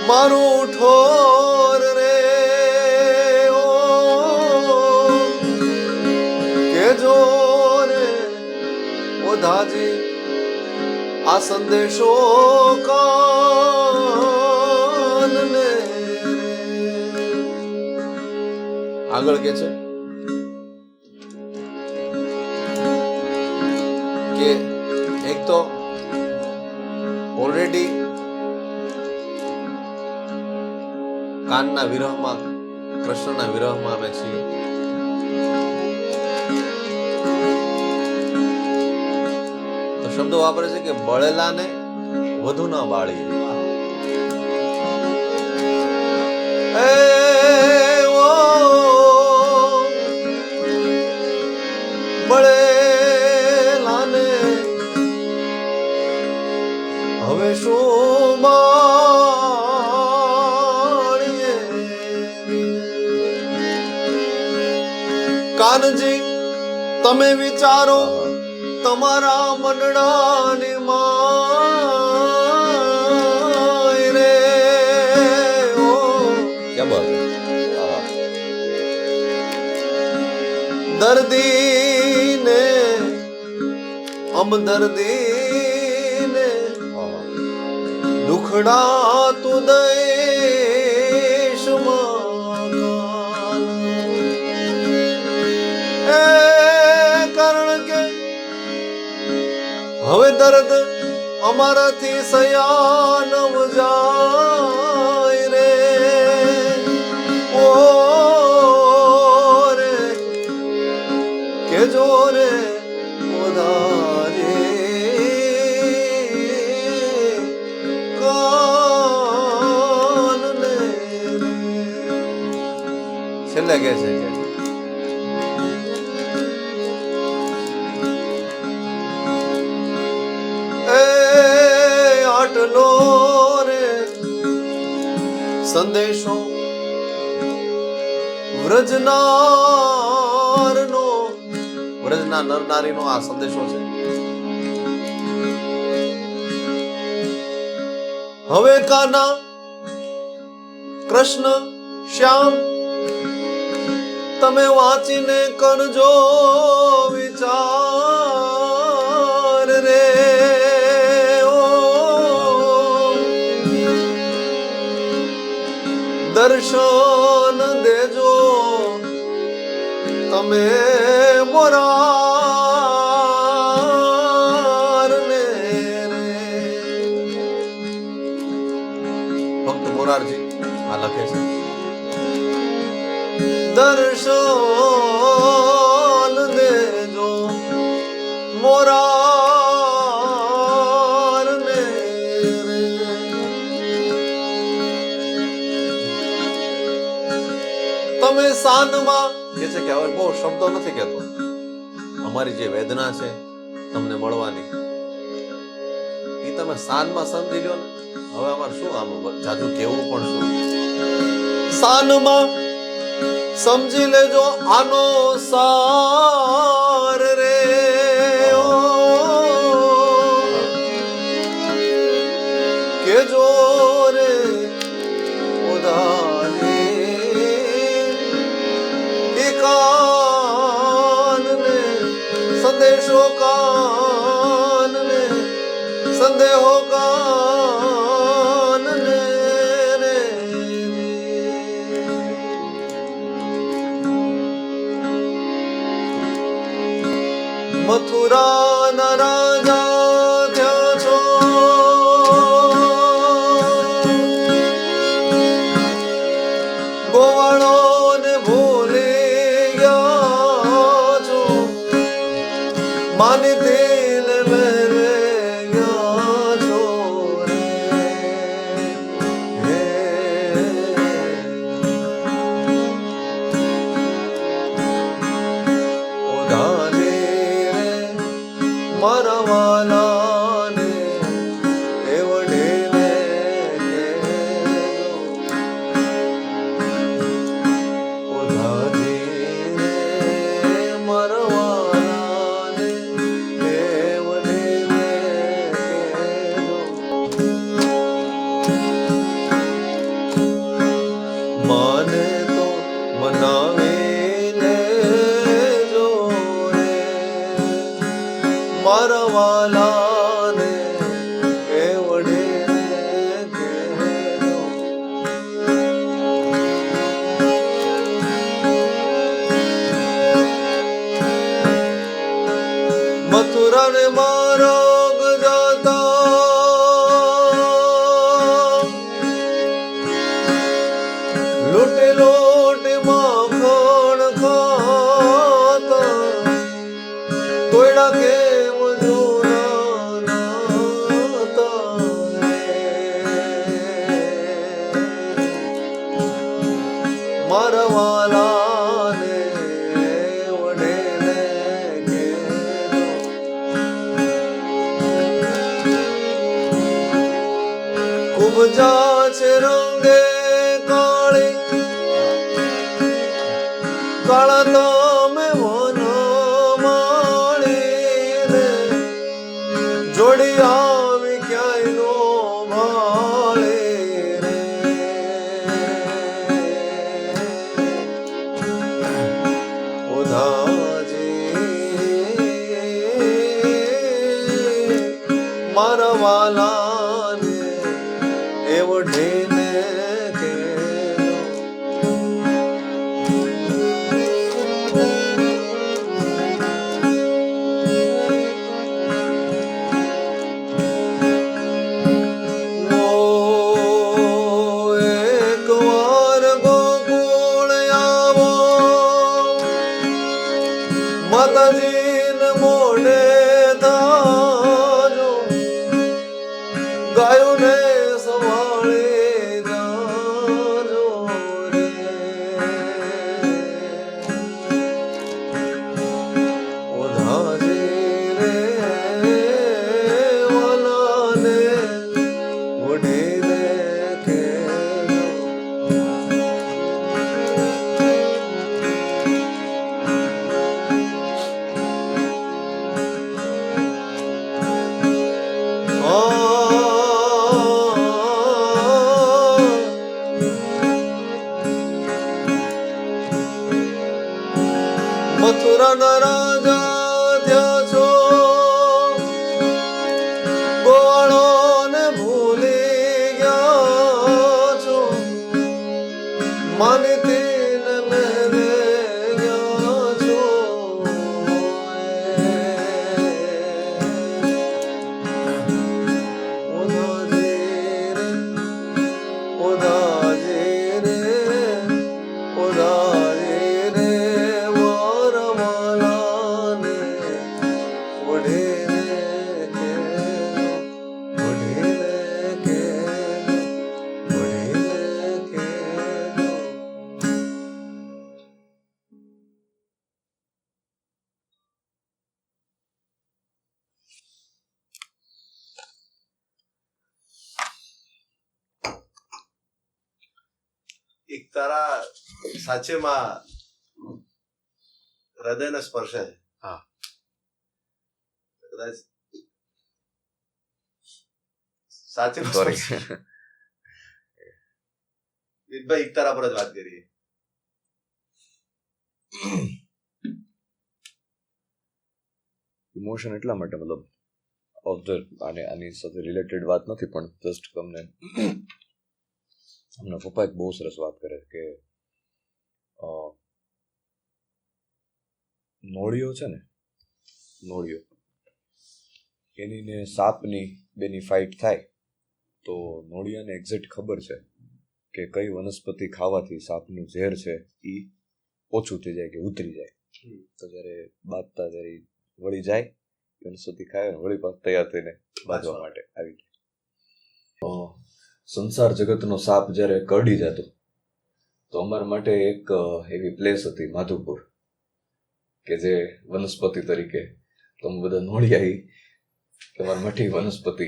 મારું ઠોર રે ઓ કે જો રે ઓ ધાજી આ સંદેશો કાનને આગળ કે છે કે એક તો ઓલરેડી કાનના વિરહમાં, કૃષ્ણના વિરહમાં અમે છીએ. તો શબ્દો વાપરે છે કે બળેલાને વધુ ના બાળી. બળેલાને હવે શું કાનજી તમે વિચારો તમારા મનડાની માય રે ઓ ક્યાં બાત હા દર્દીને દર્દીને દુખડા તું દેશમાં એ કારણ કે હવે દર્દ અમારાથી સયાનમ જાય રે ઓ રે કે જો રે ઓધારે કાનને છેલ્લે કે છે કે આટલો રે સંદેશો વ્રજના નર નારીનો આ સંદેશો છે. હવે કાના કૃષ્ણ શ્યામ તમે વાંચીને કરજો વિચાર રે દર્શન દેજો તમે મોરારને રે. ભક્ત મોરારજી આ લખે છે દર્શન દેજો મોરારને રે. તમે સાંજમાં કે છે કે હવે બહુ શબ્દો નથી કહેતો, અમારી જે વેદના છે તમને મળવાની એ તમે સાંજમાં સમજી લો ને. હવે અમારે શું આમાં જાજુ કેવું પણ શું, સાંજમાં સમજી લેજો આનો સાર રે કે જો રે કાનને સંદેશો કાનને સંદેહો કાનને રે. મથુરાના રાજા થયા છો ગોવાળોને ભૂલી ગયા છો માની દિલ મેરે ગયા છો રે. મારા વાલાને એવડે માને તો મનાવી લેજો રે મારા વાલાને એવડે કહેજો. મથુરા ને માર્ગ જાતા લોટે લોટે માખણ ખાતા તોયડા કેમ જોના નાતા રે. મારા વાલાને વડે ઉપજા છે રંગે કાળી કાળા તમે ઓઢીને કેજો. એકવાર ગોકુળ આવો, માતાજીને મોઢે તાજો, ગાયોને સંભાળી જાજો રે. ઓધાજી રે વાલાને ઓઢીને કેજો. મથુરાના રાજા થયા છો, ગોવાળોને ભૂલી ગયા છો, માનીતીને મેરે ગયા છો. ઓધાજી રે ઓધાજી રે વારવાલાને ઓઢીને કેજો, ઓઢીને કેજો, ઓઢીને કેજો. એક તારા સાચેમાં હૃદયને સ્પર્શે છે. હા. કદાચ સાચેમાં સોરી. સ્પર્શે. વિદભાઈ એક તારા પર જ વાત કરીએ. ઇમોશન એટલા માટે મતલબ આની સાથે રિલેટેડ વાત નથી, પણ જસ્ટ તમને હમણાં પપ્પા એક બહુ સરસ વાત કરે કે નોળીઓ છે ને, નોળીઓ એની ને સાપની બેની ફાઇટ થાય તો નોળિયાને એક્ઝેક્ટ ખબર છે કે કઈ વનસ્પતિ ખાવાથી સાપનું ઝેર છે એ ઓછું થઈ જાય કે ઉતરી જાય. તો જ્યારે બાંધતા જ્યારે ઈ વળી જાય વનસ્પતિ ખાય ને વળી પાછું તૈયાર થઈને બાંધવા માટે આવી જાય. સંસાર જગતનો સાપ જ્યારે કરડી જતો તો અમારા માટે એક એવી પ્લેસ હતી માધુપુર કે જે વનસ્પતિ તરીકે તમે બધા નોળિયા તમારી મઠી વનસ્પતિ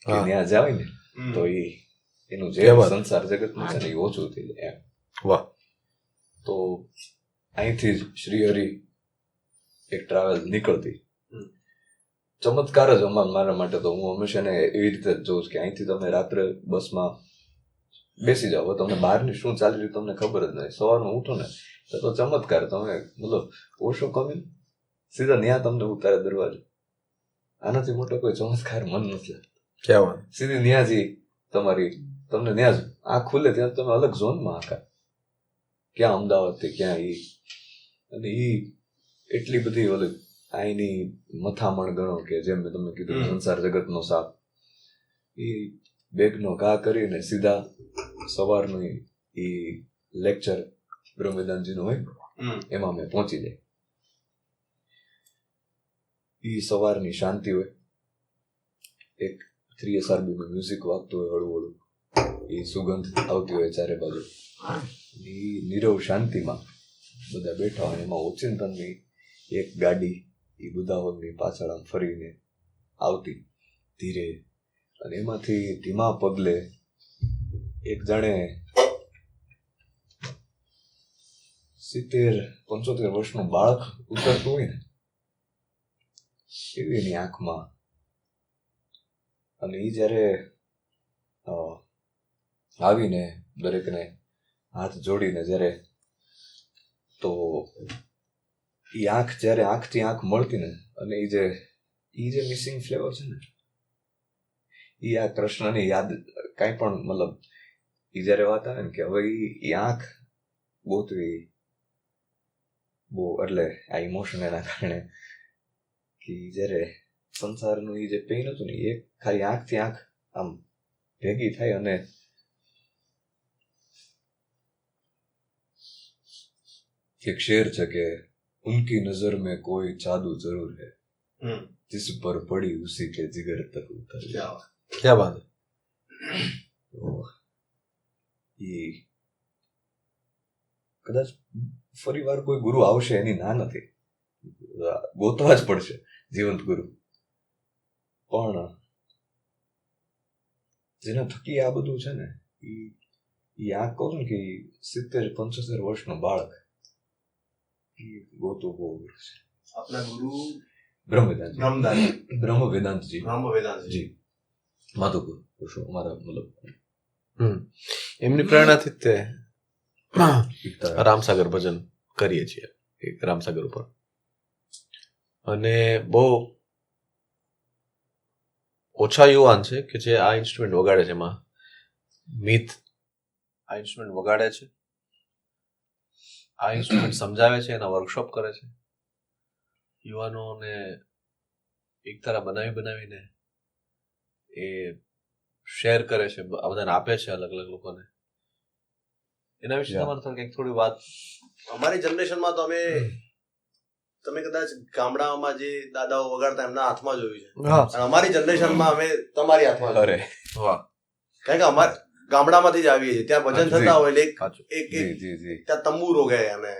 કે ત્યાં જાવ ને તો એનું જે સંસાર જગતનું છે ને એ ઓછું થઈ જાય એમ. વાહ. તો અહીંથી જ શ્રીહરિ એક ટ્રાવેલ નીકળતી. ચમત્કાર જ મારા માટે તો હું હંમેશા ને એવી રીતે જ જોઉં કે અહીંથી તમે રાત્રે બસમાં બેસી જાઓ, તમને બહારની શું ચાલી રહ્યું તમને ખબર જ નહીં. સવારમાં ઉઠો ને તો ચમત્કાર, તમે મતલબ ઓછો કમી સીધા ન્યા તમને ઉતારે દરવાજો. આનાથી મોટો કોઈ ચમત્કાર મન નથી. કહેવાનું સીધી ન્યા જઈ તમારી તમને ન્યા જ આંખ ખુલે ત્યાં તમે અલગ ઝોનમાં આખા, ક્યાં અમદાવાદથી ક્યાં અને એટલી બધી ઓલી આઈની મથામણ ગણો કે જેમ મેં તમને કીધું સંસાર જગતનો સાપ, એ બેગનો ઘા કરીને સીધા સવારનું એ લેક્ચર બ્રહ્મવેદાંતજીનું હોય એમાં મેં પહોંચી જાય. એ સવારની શાંતિ હોય, એક 3SRB નું મ્યુઝિક વાગતું હોય હળવું હળવું, એ સુગંધ આવતી હોય ચારે બાજુ, એ નીરવ શાંતિમાં બધા બેઠા હોય. એમાં ઓચિંતનની એક ગાડી એ બુદાવનની પાછળ આમ ફરીને આવતી ધીરે, અને એમાંથી ધીમા પગલે એક જાણે 70-75 વર્ષનું બાળક ઉતરતું હોય ને એવી એની આંખમાં. અને એ જ્યારે આવીને દરેકને હાથ જોડીને જ્યારે તો એ આંખ જ્યારે આંખથી આંખ મળતી ને, અને એ જે મિસિંગ ફ્લેવર છે ને એ આ કૃષ્ણની યાદ કાંઈ પણ મતલબ એ જયારે વાત આવે ને કે હવે ઈ આંખ ગોતવી બહુ એટલે આ ઇમોશન એના કારણે કે જયારે સંસારનું એ જે પેઇન હતું ને એ ખાલી આંખથી આંખ આમ ભેગી થાય અને એક શેર છે કે ઉનકી નજર में कोई जादू जरूर है जिस पर पड़ी उसी के जिगर तक उतर जाओ क्या बात તો એ કદાચ ફરી વાર કોઈ ગુરુ આવશે એની ના નથી, ગોતવા જ પડશે જીવંત ગુરુ, પણ જેના થકી આ બધું છે ને એ આંખ કહું ને કે 70-75 વર્ષનો બાળક એ ગોતું બહુ અઘરું છે. अपना गुरु બ્રહ્મ વેદાંત બ્રહ્મ વેદાંતજી ब्रह्म वेदांत जी જી માધુપુર શું અમારા મતલબ એમની પ્રેરણાથી જ તે એકતા રામસાગર ભજન કરીએ છીએ એક રામસાગર ઉપર. અને બહુ ઓછા યુવાન છે કે જે આ ઇન્સ્ટ્રુમેન્ટ વગાડે છે. એમાં મિત આ ઇન્સ્ટ્રુમેન્ટ વગાડે છે, આ ઇન્સ્ટ્રુમેન્ટ સમજાવે છે, એના વર્કશોપ કરે છે, યુવાનોને એક તરફ બનાવીને એ શેર કરે છે, આ બધાને આપે છે અલગ અલગ લોકોને. એના વિશે તમારે થોડી વાત. અમારી જનરેશનમાં તો તમે કદાચ ગામડામાં જે દાદાઓ વગાડતા એમના હાથમાં જોયું છે, અને અમારી જનરેશનમાં અમે તમારી હાથમાં અરે વાહ, કારણ કે અમારે ગામડામાંથી જ આવીએ છીએ, ત્યાં ભજન થતા હોય એક ત્યાં તંબુરો ગયા અમે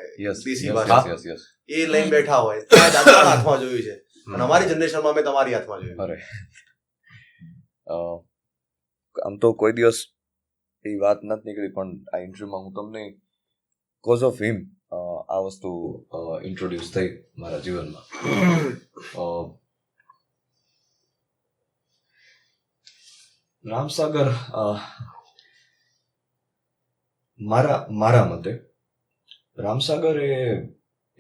દેશી ભાષા એ લઈને બેઠા હોય, ત્યાં દાદાના હાથમાં જોયું છે, અને અમારી જનરેશનમાં અમે તમારી હાથમાં જોયું. અરે આમ તો કોઈ દિવસ એ વાત નથી નીકળી, પણ આ ઇન્ટરવ્યુમાં હું તમને કોઝ ઓફ હિમ આ વસ્તુ ઇન્ટ્રોડ્યુસ થઈ મારા જીવનમાં. રામસાગર મારા મતે રામસાગર એ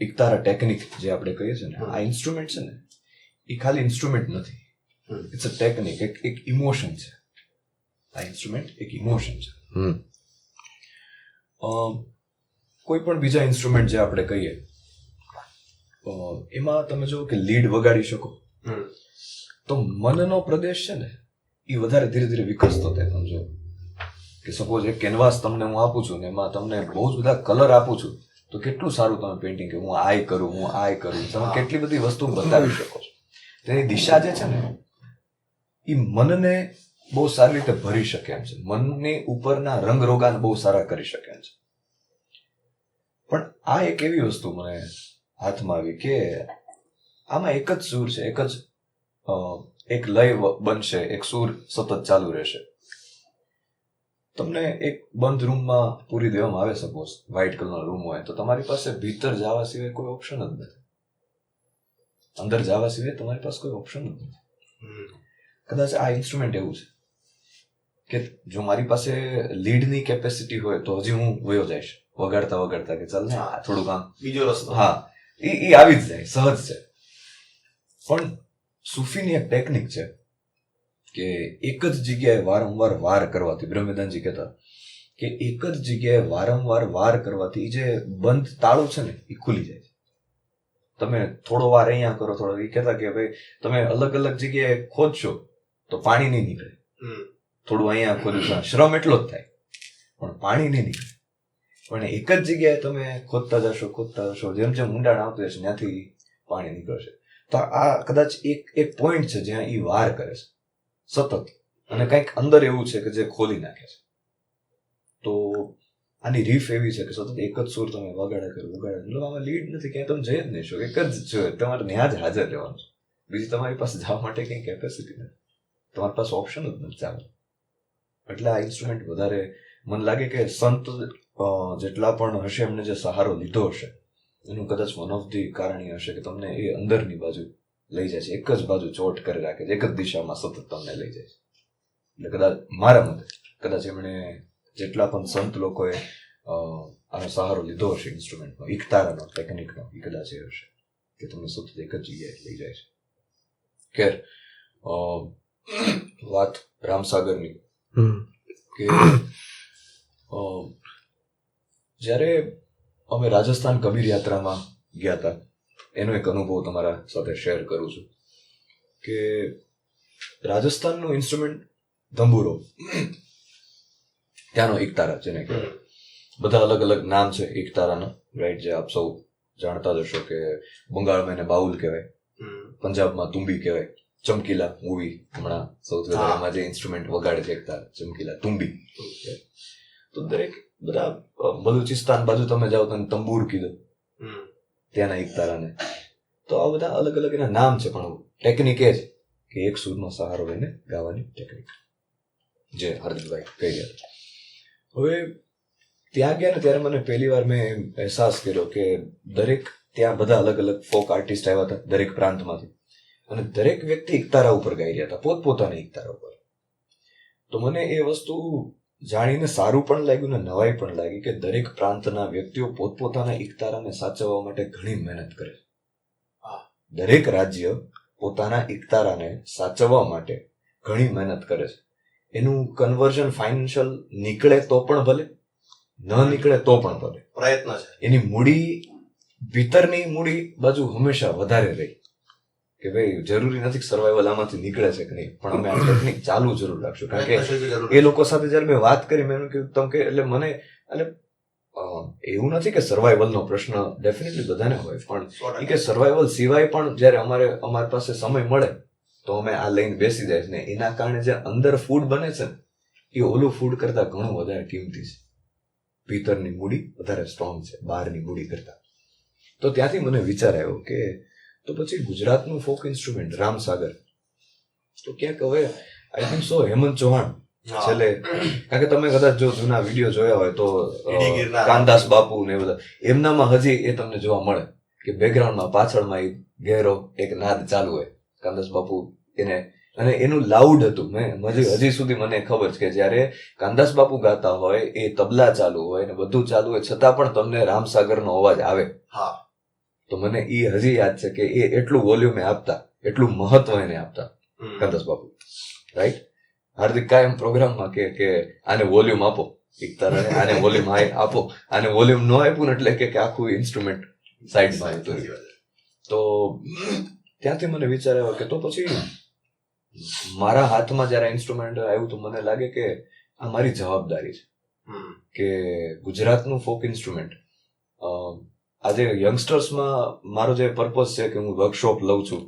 એક તારા ટેકનિક જે આપણે કહીએ છીએ ને, આ ઇન્સ્ટ્રુમેન્ટ છે ને એ ખાલી ઇન્સ્ટ્રુમેન્ટ નથી, ઇટ્સ અ ટેકનિક, એક ઇમોશન છે. આ ઇન્સ્ટ્રુમેન્ટ એક ઇમોશન છે. કોઈ પણ બીજા ઇન્સ્ટ્રુમેન્ટ જે આપણે કહીએ એમાં તમે જો કે લીડ વગાડી શકો તો મનનો પ્રદેશ છે ને એ વધારે ધીરે ધીરે વિકસતો થાય. સમજો કે સપોઝ એક કેનવાસ તમને હું આપું છું ને એમાં તમને બહુ જ બધા કલર આપું છું, તો કેટલું સારું તમે પેઇન્ટિંગ કે હું આય કરું તમે કેટલી બધી વસ્તુ બતાવી શકો છો. તેની દિશા જે છે ને એ મનને બહુ સારી રીતે ભરી શકે એમ છે, મનની ઉપરના રંગરોગાન બહુ સારા કરી શકે એમ છે. પણ આ એક એવી વસ્તુ મને હાથમાં આવી કે આમાં એક જ સૂર છે, એક લય બનશે, એક સૂર સતત ચાલુ રહેશે. તમને એક બંધ રૂમમાં પૂરી દેવામાં આવે, સપોઝ વ્હાઇટ કલરનો રૂમ હોય, તો તમારી પાસે ભીતર જવા સિવાય કોઈ ઓપ્શન જ નથી, અંદર જવા સિવાય તમારી પાસે કોઈ ઓપ્શન જ નથી. કદાચ આ ઇન્સ્ટ્રુમેન્ટ એવું છે કે જો મારી પાસે લીડની કેપેસિટી હોય તો હજી હું વયો જઈશ વગાડતા કે ચાલ ને થોડું કામ બીજો રસ્તો, હા એ આવી જ જાય, સહજ છે. પણ સૂફીની એક ટેકનિક છે કે એક જ જગ્યાએ વારંવાર વાર કરવાથી, બ્રહ્મવેદાંતજી કહેતા કે એક જ જગ્યાએ વારંવાર વાર કરવાથી જે બંધ તાળું છે ને એ ખુલી જાય છે. તમે થોડો વાર અહીંયા કરો, થોડો એ કહેતા કે ભાઈ તમે અલગ અલગ જગ્યાએ ખોદશો તો પાણી નહીં નીકળે, થોડું અહીંયા ખોદ્યું શ્રમ એટલો જ થાય પણ પાણી નહીં નીકળે. પણ એક જ જગ્યાએ તમે ખોદતા જશો, જેમ જેમ ઊંડાણ આવતું જશે ત્યાંથી પાણી નીકળશે. તો આ કદાચ એક પોઈન્ટ છે જ્યાં એ વાર કરે છે સતત, અને કંઈક અંદર એવું છે કે જે ખોલી નાખે છે. તો આની રીફ એવી છે કે સતત એક જ સુર તમે વગાડે મતલબ આમાં લીડ નથી, ક્યાંય તમે જઈ જ નહીં શકો, એક જ છે તમારે ત્યાં જ હાજર રહેવાનું છે. બીજી તમારી પાસે જવા માટે કંઈ કેપેસિટી નથી, તમારી પાસે ઓપ્શન જ નથી ચાલે. એટલે આ ઇન્સ્ટ્રુમેન્ટ વધારે મને લાગે કે સંત જેટલા પણ હશે એમને જે સહારો લીધો હશે એનું કદાચ વન ઓફ ધી કારણ એ હશે કે તમને એ અંદરની બાજુ લઈ જાય છે, એક જ બાજુ ચોટ કરી રાખે છે, એક જ દિશામાં સતત તમને લઈ જાય છે. એટલે કદાચ મારા મતે કદાચ એમણે જેટલા પણ સંત લોકોએ આનો સહારો લીધો હશે ઇન્સ્ટ્રુમેન્ટનો, એકતારાનો, ટેકનિકનો, એ કદાચ એ હશે કે તમને સતત એક જ જગ્યાએ લઈ જાય છે. ખેર, વાત રામસાગરની કે જ્યારે અમે રાજસ્થાન કબીર યાત્રામાં ગયા હતા, એનો એક અનુભવ તમારા સાથે શેર કરું છું કે રાજસ્થાનનું ઇન્સ્ટ્રુમેન્ટ ધંબુરો, ત્યાંનો એકતારા જેને કહેવાય, બધા અલગ અલગ નામ છે એકતારાના, રાઈટ? જે આપ સૌ જાણતા જ હશો કે બંગાળમાં એને બાઉલ કહેવાય, પંજાબમાં તુંબી કહેવાય, ચમકીલા મૂવી હમણાં સૌથી વધારે એમાં જે ઇન્સ્ટ્રુમેન્ટ વગાડે છે એકતારા, ચમકીલા તુંબી. તો દરેક બધા બલુચિસ્તાન બાજુ તમે જાઓ તો તંબૂર કીધું ત્યાંના એકતારાને. તો આ બધા અલગ અલગ એના નામ છે, પણ ટેકનિક એ છે કે એક સૂરનો સહારો લઈને ગાવાની ટેકનિક, જે હાર્દિકભાઈ કહી રહ્યા હતા. હવે ત્યાં ગયા ને ત્યારે મને પહેલી વાર મેં અહેસાસ કર્યો કે દરેક ત્યાં બધા અલગ અલગ ફોક આર્ટિસ્ટ આવ્યા હતા દરેક પ્રાંતમાંથી, અને દરેક વ્યક્તિ એકતારા ઉપર ગાઈ રહ્યા હતા, પોતપોતાની એકતારા ઉપર. તો મને એ વસ્તુ જાણીને સારું પણ લાગ્યું ને નવાઈ પણ લાગી કે દરેક પ્રાંતના વ્યક્તિઓ પોતપોતાના એકતારાને સાચવવા માટે ઘણી મહેનત કરે છે. દરેક રાજ્ય પોતાના એકતારાને સાચવવા માટે ઘણી મહેનત કરે છે. એનું કન્વર્ઝન ફાઇનાન્શિયલ નીકળે તો પણ ભલે, ન નીકળે તો પણ ભલે, પ્રયત્ન છે. એની મૂડી, ભીતરની મૂડી બાજુ હંમેશા વધારે રહી કે ભાઈ જરૂરી નથી સર્વાઈવલ આમાંથી નીકળે છે કે નહીં, પણ અમે આ ટેકનિક ચાલુ જરૂર રાખશું. કારણ કે એ લોકો સાથે જયારે મેં વાત કરી, મેં કીધું તમે કે એટલે મને, એટલે એવું નથી કે સર્વાઈવલનો પ્રશ્ન ડેફિનેટલી બધાને હોય, પણ એ કે સર્વાઈવલ સિવાય પણ જયારે અમારી પાસે સમય મળે તો અમે આ લઈને બેસી જાય ને એના કારણે જે અંદર ફૂડ બને છે ને એ ઓલું ફૂડ કરતા ઘણું વધારે કિંમતી છે. ભીતરની મૂડી વધારે સ્ટ્રોંગ છે બહારની મૂડી કરતા. તો ત્યાંથી મને વિચાર આવ્યો કે તો પછી ગુજરાતનું ફોક ઇન્સ્ટ્રુમેન્ટ રામસાગર, તો ક્યાંક હવે I think so Hemant Chauhan છેલ્લે, કારણ કે તમે કદાચ જો જૂના વિડીયો જોયા હોય તો કાનદાસ બાપુ ને બધા, એમનામાં હજી એ તમને જોવા મળે કે બેકગ્રાઉન્ડમાં પાછળમાં એ ગહેરો એક નાદ ચાલુ હોય, કાનદાસ બાપુ એને, અને એનું લાઉડ હતું. હજી સુધી મને ખબર છે કે જયારે કાનદાસ બાપુ ગાતા હોય એ તબલા ચાલુ હોય ને બધું ચાલુ હોય છતાં પણ તમને રામસાગરનો અવાજ આવે. તો મને એ હજી યાદ છે કે એ એટલું વોલ્યુમ આપતા, એટલું મહત્વ એને આપતા કાનદાસ બાપુ, રાઈટ? હાર્દિક કાયમ પ્રોગ્રામમાં કે આને વોલ્યુમ આપો, એકતારાને આને વોલ્યુમ આપો, આને વોલ્યુમ ન આપ્યું ને એટલે કે આખું ઇન્સ્ટ્રુમેન્ટ સાઈડમાં આવતું રહ્યું. તો ત્યાંથી મને વિચાર આવ્યો કે તો પછી મારા હાથમાં જયારે ઇન્સ્ટ્રુમેન્ટ આવ્યું તો મને લાગે કે આ મારી જવાબદારી છે કે ગુજરાતનું ફોક ઇન્સ્ટ્રુમેન્ટ, આજે યંગસ્ટર્સમાં મારો જે પર્પઝ છે કે હું વર્કશોપ લઉં છું,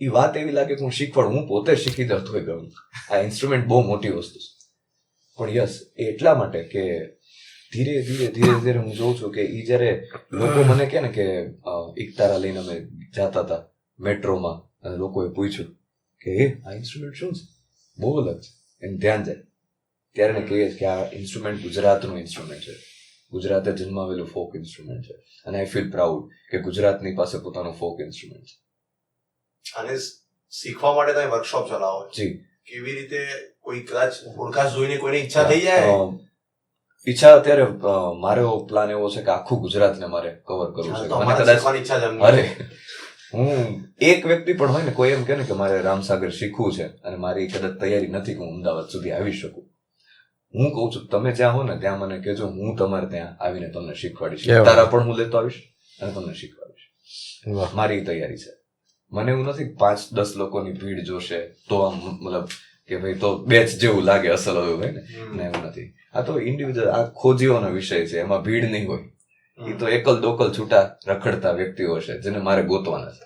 એ વાત એવી લાગે કે હું શીખવાડું, હું પોતે શીખી જતો હોય ગયું. આ ઇન્સ્ટ્રુમેન્ટ બહુ મોટી વસ્તુ છે, પણ યસ એ એટલા માટે કે ધીરે ધીરે હું જોઉં છું કે એ જયારે લોકો મને કહે ને કે એકતારા લઈને અમે જતા હતા મેટ્રોમાં અને લોકોએ પૂછ્યું કે આ ઇન્સ્ટ્રુમેન્ટ શું છે, બહુ અલગ છે, એમ ધ્યાન જાય ત્યારે ને કહીએ કે આ ઇન્સ્ટ્રુમેન્ટ ગુજરાતનું ઇન્સ્ટ્રુમેન્ટ છે, ગુજરાતે જન્માવેલું ફોક ઇન્સ્ટ્રુમેન્ટ છે, અને આઈ ફીલ પ્રાઉડ કે ગુજરાતની પાસે પોતાનું ફોક ઇન્સ્ટ્રુમેન્ટ છે. અને શીખવા માટે તમે વર્કશોપ ચલાવો જી, કેવી રીતે કોઈ કદાચ પોડકાસ્ટ જોઈને કોઈને ઈચ્છા થઈ જાય? ઈચ્છા અત્યારે મારો પ્લાન એવો છે કે આખું ગુજરાતને મારે કવર કરવું છે. મને કદાચ અરે હું એક વ્યક્તિ પણ હોય ને, કોઈ એમ કે ને કે મારે રામસાગર શીખવું છે અને મારી કદાચ તૈયારી નથી કે હું અમદાવાદ સુધી આવી શકું, હું કહું છું તમે જ્યાં હો ને ત્યાં મને કહેજો, હું તમારે ત્યાં આવીને તમને શીખવાડીશ. તારા પણ હું લેતો આવીશ અને તમને શીખવાડીશ. મારી તૈયારી છે. મને એવું નથી 5-10 લોકોની ભીડ જોશે તો આમ મતલબ કે ભાઈ તો બેચ જેવું લાગે અસલ હોય ને, એવું નથી. આ તો ઇન્ડિવિજ્યુઅલ, આ ખોજીઓનો વિષય છે, એમાં ભીડ નહીં હોય. એ તો એકલ દોકલ છૂટા રખડતા વ્યક્તિઓ છે જેને મારે ગોતવાના છે.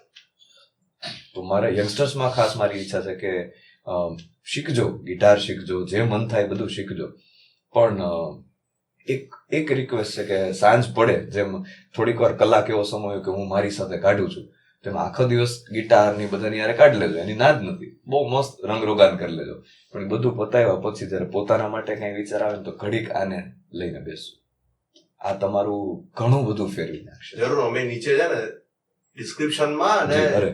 તો મારે યંગસ્ટર્સમાં ખાસ મારી ઈચ્છા છે કે શીખજો, ગિટાર શીખજો, જે મન થાય બધું શીખજો, પણ એક રિક્વેસ્ટ છે કે સાંજ પડે, જેમ થોડીક વાર કલાક એવો સમય હોય કે હું મારી સાથે કાઢું છું, તેમ આખો દિવસ ગિટાર ની બધાની યારે કાઢી લેજો. એની ના જ નથી, બહુ મસ્ત રંગરોગાન કરી લેજો, પણ બધું પતાવ્યા પછી જયારે પોતાના માટે કઈ વિચાર આવે ને તો ઘડીક આને લઈને બેસું. આ તમારું ઘણું બધું ફેરવી નાખશે. જરૂર, અમે નીચે છે ને ડિસ્ક્રિપ્શનમાં અને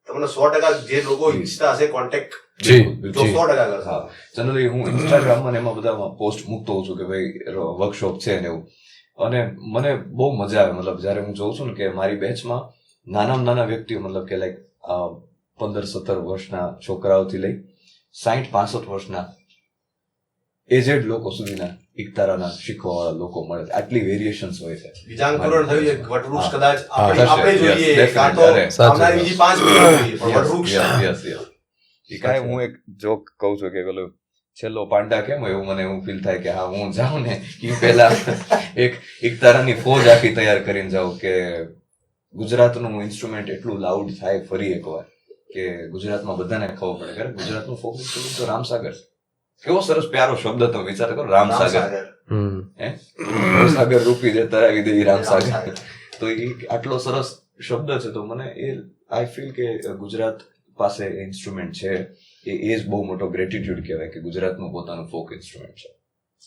તમને 100% જે લોકો ઈચ્છતા હશે કોન્ટેક્ટ તો 100% કરશે. જનરલી હું ઇન્સ્ટાગ્રામમાં ને એમાં બધામાં પોસ્ટ મૂકતો હોઉં છું કે ભાઈ વર્કશોપ છે ને એવું, અને મને બહુ મજા આવે. મતલબ જયારે હું જોઉં છું ને કે મારી બેચમાં નાના વ્યક્તિઓ, મતલબ કે લાઈક 15-17 વર્ષના છોકરાઓથી લઈ 60-65 વર્ષના એજેડ લોકો સુધીના એકતારાના શીખવાવાળા લોકો મળે છે. આટલી વેરિએશન્સ હોય છે. બીજાંકુરણ થયું છે, વટવૃક્ષ હા. કદાચ હા, આપણે થશે. જોઈએ, Yes, કાં તો definitely. આવનારી બીજી 5 પેઢીઓ જોઈએ, પણ વટવૃક્ષ એ કાંઈ હું એક જોક કહું છું કે પેલો છેલ્લો પાંડા કેમ હોય એવું મને એવું ફીલ થાય કે હા હું જાઉં ને એ પહેલા એક તારાની ફોજ આખી તૈયાર કરીને જાઉં કે ગુજરાતનું ઇન્સ્ટ્રુમેન્ટ એટલું લાઉડ થાય ફરી એકવાર કે ગુજરાતમાં બધાને ખબર પડે. કારણ કે ગુજરાતનું ફોક ઇન્સ્ટ્રુમેન્ટ તો રામસાગર છે. કેવો સરસ પ્યારો શબ્દ તમે વિચાર કરો, રામસાગર. સાગર રૂપી દે તરાવી દે ઈ રામસાગર. તો એ આટલો સરસ શબ્દ છે. તો મને એ આઈ ફીલ કે ગુજરાત પાસે ઇન્સ્ટ્રુમેન્ટ છે એ જ બહુ મોટો ગ્રેટિટ્યુડ કહેવાય કે ગુજરાતનું પોતાનું ફોક ઇન્સ્ટ્રુમેન્ટ છે.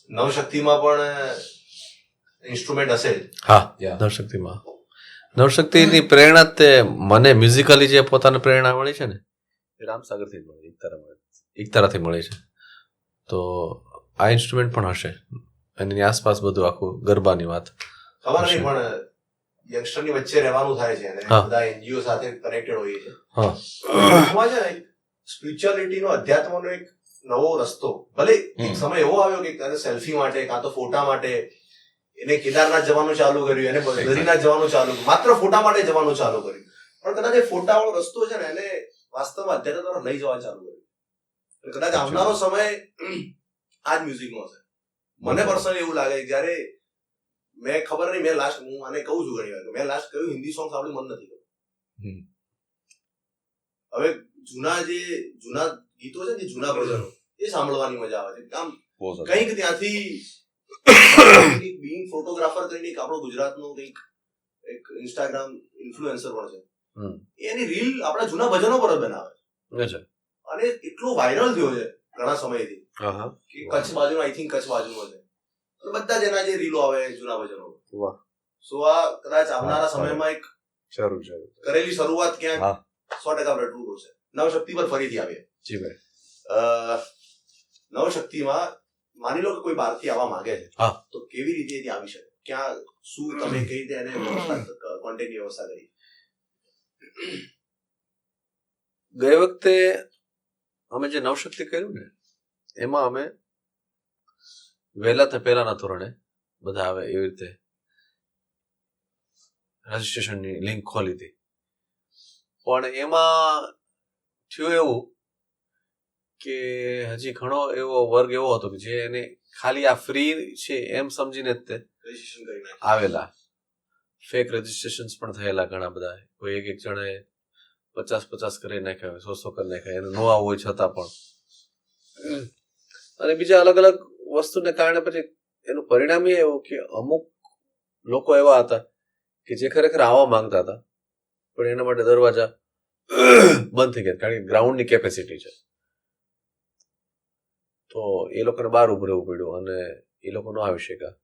નવશક્તિમાં પણ ઇન્સ્ટ્રુમેન્ટ હશે જ. હા, Yeah. નવશક્તિમાં નવશક્તિની પ્રેરણા જ તે મને મ્યુઝિકલી જે પોતાને પ્રેરણા મળી છે ને એ રામસાગરથી જ મળી, એકતારાથી મળી છે. તો આ ઇન્સ્ટ્રુમેન્ટ પણ હશે અને એની આસપાસ બધું આખું ગરબાની વાત. ખબર નહીં, પણ યંગસ્ટરની વચ્ચે રહેવાનું થાય છે અને હા. બધા એનજીઓ સાથે કનેક્ટેડ હોઈએ છે. હા. એમાં છે ને સ્પિરિચ્યુઆલિટીનો, અધ્યાત્મનો એક નવો રસ્તો, ભલે એક સમય એવો આવ્યો કે કાં તો સેલ્ફી માટે, કાં તો ફોટા માટે એને કેદારનાથ જવાનું ચાલુ કર્યું, એને બદ્રીનાથ જવાનું ચાલુ કર્યું, માત્ર ફોટા માટે જવાનું ચાલુ કર્યું. પણ કદાચ એ ફોટાવાળો રસ્તો છે ને એને વાસ્તવમાં અધ્યાત્મ તરફ લઈ જવા ચાલુ કર્યું. અને કદાચ આવનારો સમય આ જ મ્યુઝિકનો હશે. મને પર્સનલી એવું લાગે જ્યારે મેં ખબર નહીં, મેં લાસ્ટ, હું આને કહું છું ઘણી વાર કે મેં લાસ્ટ કયું હિન્દી સોંગ સાંભળ્યું મન નથી ખબર. હવે જૂના ગીતો છે ને, જે જૂના ભજનો એ સાંભળવાની મજા આવે છે. આમ કંઈક ત્યાંથી બીઈંગ ફોટોગ્રાફર કરીને એક આપણો ગુજરાતનો કંઈક એક ઇન્સ્ટાગ્રામ ઇન્ફ્લુએન્સર પણ છે, એની રીલ આપણા જૂના ભજનો પર જ બનાવે છે અને એટલો વાયરલ થયો છે ઘણા સમયથી કે કચ્છ બાજુનો, આઈ થિંક કચ્છ બાજુનો છે, અને બધા જ એના જે રીલો આવે જૂના ભજનો. સો આ કદાચ આવનારા સમયમાં એક કરેલી શરૂઆત ક્યાંક 100% રટવું પડશે. નવશક્તિ પર ફરીથી આવીએ. જી ભાઈ. નવશક્તિમાં માની લો કે કોઈ બહારથી આવવા માંગે છે, હા, તો કેવી રીતે એથી આવી શકે? ક્યાં, શું, તમે કઈ રીતે એને કોન્ટેક્ટની વ્યવસ્થા કરી? ગઈ વખતે અમે જે નવશક્તિ કર્યું ને એમાં અમે વહેલા પહેલાના ધોરણે બધા આવે એવી રીતે રજીસ્ટ્રેશનની લિંક ખોલી હતી. પણ એમાં થયું એવું કે હજી ઘણો એવો વર્ગ એવો હતો કે જે એને ખાલી આ ફ્રી છે એમ સમજીને જ તે રજીસ્ટ્રેશન કરી નાખ્યું. આવેલા. ફેક રજીસ્ટ્રેશન પણ થયેલા ઘણા બધા. કોઈ એક જણાએ 50 કરી નાખ્યા, 100 કરી નાખ્યા, એને નો આવવું હોય છતાં પણ. અને બીજા અલગ અલગ વસ્તુને કારણે પછી એનું પરિણામ એ એવું કે અમુક લોકો એવા હતા કે જે ખરેખર આવવા માંગતા હતા પણ એના માટે દરવાજા બંધ થઈ ગયા, કારણ કે ગ્રાઉન્ડની કેપેસિટી છે. તો એ લોકોને બહાર ઉભું રહેવું પડ્યું અને એ લોકો ન આવી શક્યા.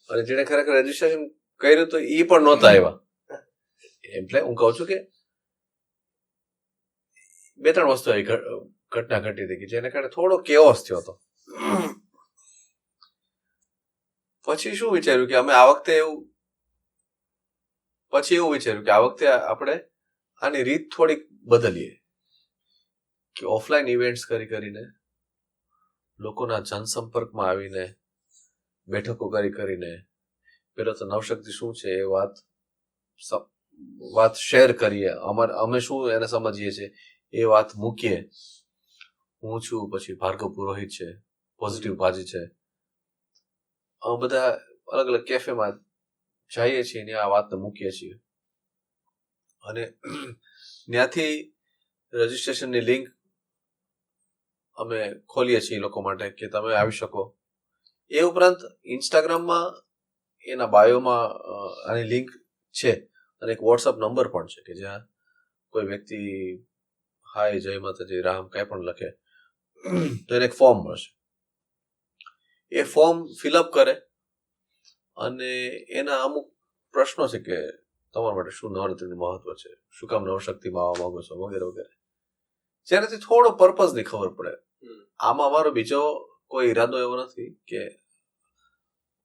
અને જેને ખરેખર રજીસ્ટ્રેશન કર્યું તો એ પણ નહોતા આવ્યા. એટલે હું કહું છું કે 2-3 વસ્તુ આવી ઘટના ઘટી હતી કે જેને કારણે થોડો કેઓસ થયો હતો. પછી શું વિચાર્યું કે અમે આ વખતે એવું આપણે આની રીત થોડીક બદલીએ કે ઓફલાઈન ઇવેન્ટ્સ કરીને લોકોના જનસંપર્કમાં આવીને બેઠકો કરીને પેલો તો નવશક્તિ શું છે એ વાત શેર કરીએ, અમે શું એને સમજીએ છીએ એ વાત મૂકીએ. હું છું, પછી ભાર્ગવ પુરોહિત છે, પોઝિટિવ ભાજી છે, અમે બધા અલગ અલગ કેફેમાં જઈએ છીએ ને આ વાતને મૂકીએ છીએ અને ત્યાંથી રજીસ્ટ્રેશનની લિંક અમે ખોલીએ છીએ લોકો માટે કે તમે આવી શકો. એ ઉપરાંત ઇન્સ્ટાગ્રામમાં એના બાયોમાં આની લિંક છે અને એક વોટ્સઅપ નંબર પણ છે કે જ્યાં કોઈ વ્યક્તિ હાય, જય માતાજી, રામ કાંઈ પણ લખે તો એને એક ફોર્મ મળશે. એ ફોર્મ ફિલઅપ કરે અને એના અમુક પ્રશ્નો છે કે તમારા માટે શું નવરાત્રીનું મહત્વ છે, શું કામ નવશક્તિમાં આવવા માંગો છો, વગેરે વગેરે, જેનાથી થોડો પર્પઝની ખબર પડે. આમાં અમારો બીજો કોઈ ઈરાદો એવો નથી કે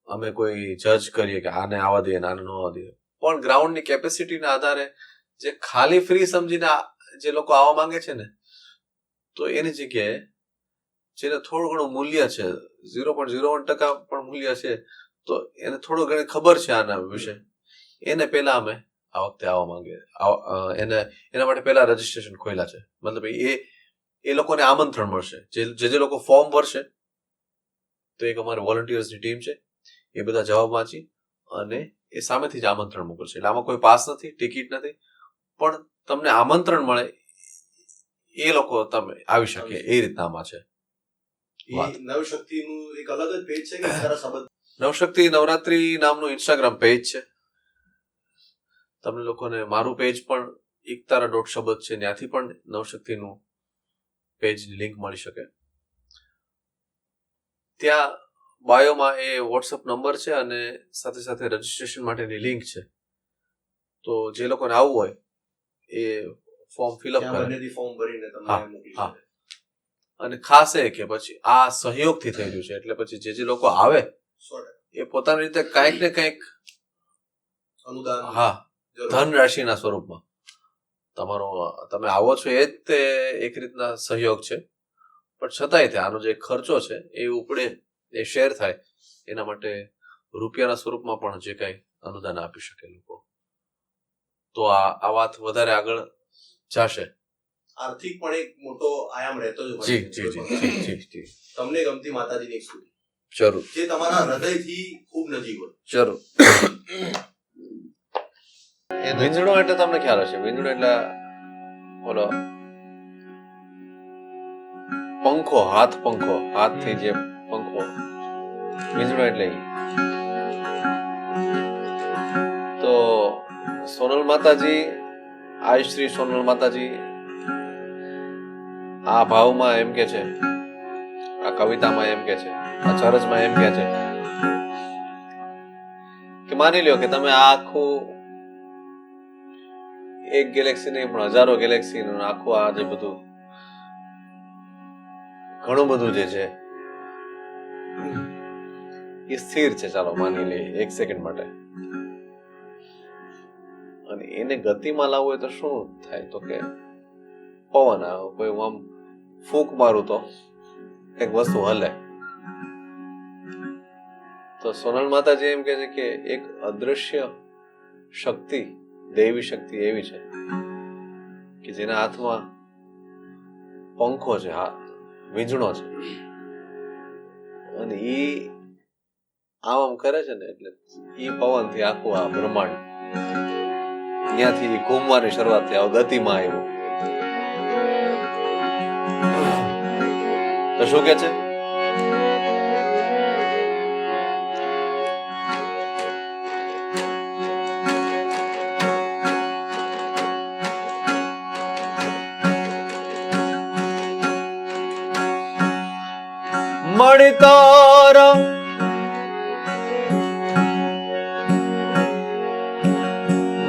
અમે કોઈ જજ કરીએ કે આને આવવા દઈએ ને આને ન આવવા દઈએ. પણ ગ્રાઉન્ડની કેપેસિટીના આધારે જે ખાલી ફ્રી સમજીને જે લોકો આવવા માંગે છે ને, તો એની જગ્યાએ જેને થોડું ઘણું મૂલ્ય છે, 0.01% પણ મૂલ્ય છે, તો એને થોડું ઘણી ખબર છે આના વિશે, એને પહેલા અમે આ વખતે આવવા માંગીએ. એના માટે પહેલા રજીસ્ટ્રેશન ખોલ્યા છે. મતલબ એ લોકોને આમંત્રણ મળશે. જે લોકો ફોર્મ ભરશે, તો એક અમારી વોલન્ટિયર્સની ટીમ છે, એ બધા જવાબ વાંચી અને એ સામેથી જ આમંત્રણ મોકલશે. એટલે આમાં કોઈ પાસ નથી, ટિકિટ નથી, પણ તમને આમંત્રણ મળે એ લોકો તમે આવી શકે એ રીતના આમાં છે. નવશક્તિનું એક અલગ જ પેજ છે કે સરસ અબધ? નવશક્તિ નવરાત્રી નામનું ઇન્સ્ટાગ્રામ પેજ છે. તમને લોકોને મારું પેજ પણ એકતારા.શબદ છે, ત્યાંથી પણ નવશક્તિનું પેજની લિંક મળી શકે. ત્યાં બાયોમાં એ વોટ્સઅપ નંબર છે અને સાથે સાથે રજીસ્ટ્રેશન માટેની લિંક છે. તો જે લોકોને આવવું હોય એ ફોર્મ ફિલઅપ કરે. ફોર્મ ભરીને તમને મોકલી હા. અને ખાસ એ કે પછી આ સહયોગથી થયેલું છે, એટલે પછી જે લોકો આવે એ પોતાની રીતે કંઈક ને કંઈક અનુદાન, હા, ધનરાશિના સ્વરૂપમાં તમે આવો છો એ જ તે એક રીતના સહયોગ છે. પણ છતાંય તે આનો જે ખર્ચો છે એ ઉપડે, એ શેર થાય, એના માટે રૂપિયાના સ્વરૂપમાં પણ જે કાંઈ અનુદાન આપી શકે લોકો, તો આ વાત વધારે આગળ જશે. આર્થિક પણ એક મોટો આયામ રહેતો જ હોય જી છે. જી જી જી જી તમને ગમતી માતાજીની એક સ્તુતિ જરૂર, જે તમારા હૃદયથી ખૂબ નજીક હોય. જરૂર. એ વીંઝણો એટલે તમને ખ્યાલ હશે, વીંઝણો એટલે બોલો પંખો, હાથથી જે પંખો, વીંઝણો એટલે તો સોનલ માતાજી, આય શ્રી સોનલ માતાજી આ ભાવમાં એમ કે છે, આ કવિતામાં એમ કે છે, આ ચરજમાં એમ કે છે કે માની લ્યો કે તમે આ આખું એક ગેલેક્સી નહીં પણ હજારો ગેલેક્સી આખું આ જે બધું ઘણું બધું જે છે એ સ્થિર છે, ચાલો માની લઈએ એક સેકન્ડ માટે, અને એને ગતિમાં લાવવું હોય તો શું થાય? તો કે પવન આવે, કોઈ આમ ફૂંક મારું તો એક વસ્તુ હલે. તો સોનલ માતાજી એમ કે છે કે એક અદ્રશ્ય શક્તિ, દૈવી શક્તિ એવી છે કે જેના હાથમાં પંખો છે, વીંઝણો છે, અને ઈ આમ કરે છે ને એટલે ઈ પવન થી આખું આ બ્રહ્માંડ ત્યાંથી ઘૂમવાની શરૂઆત થઈ, ગતિમાં આવ્યું. તો શું કે છે? મળી તારા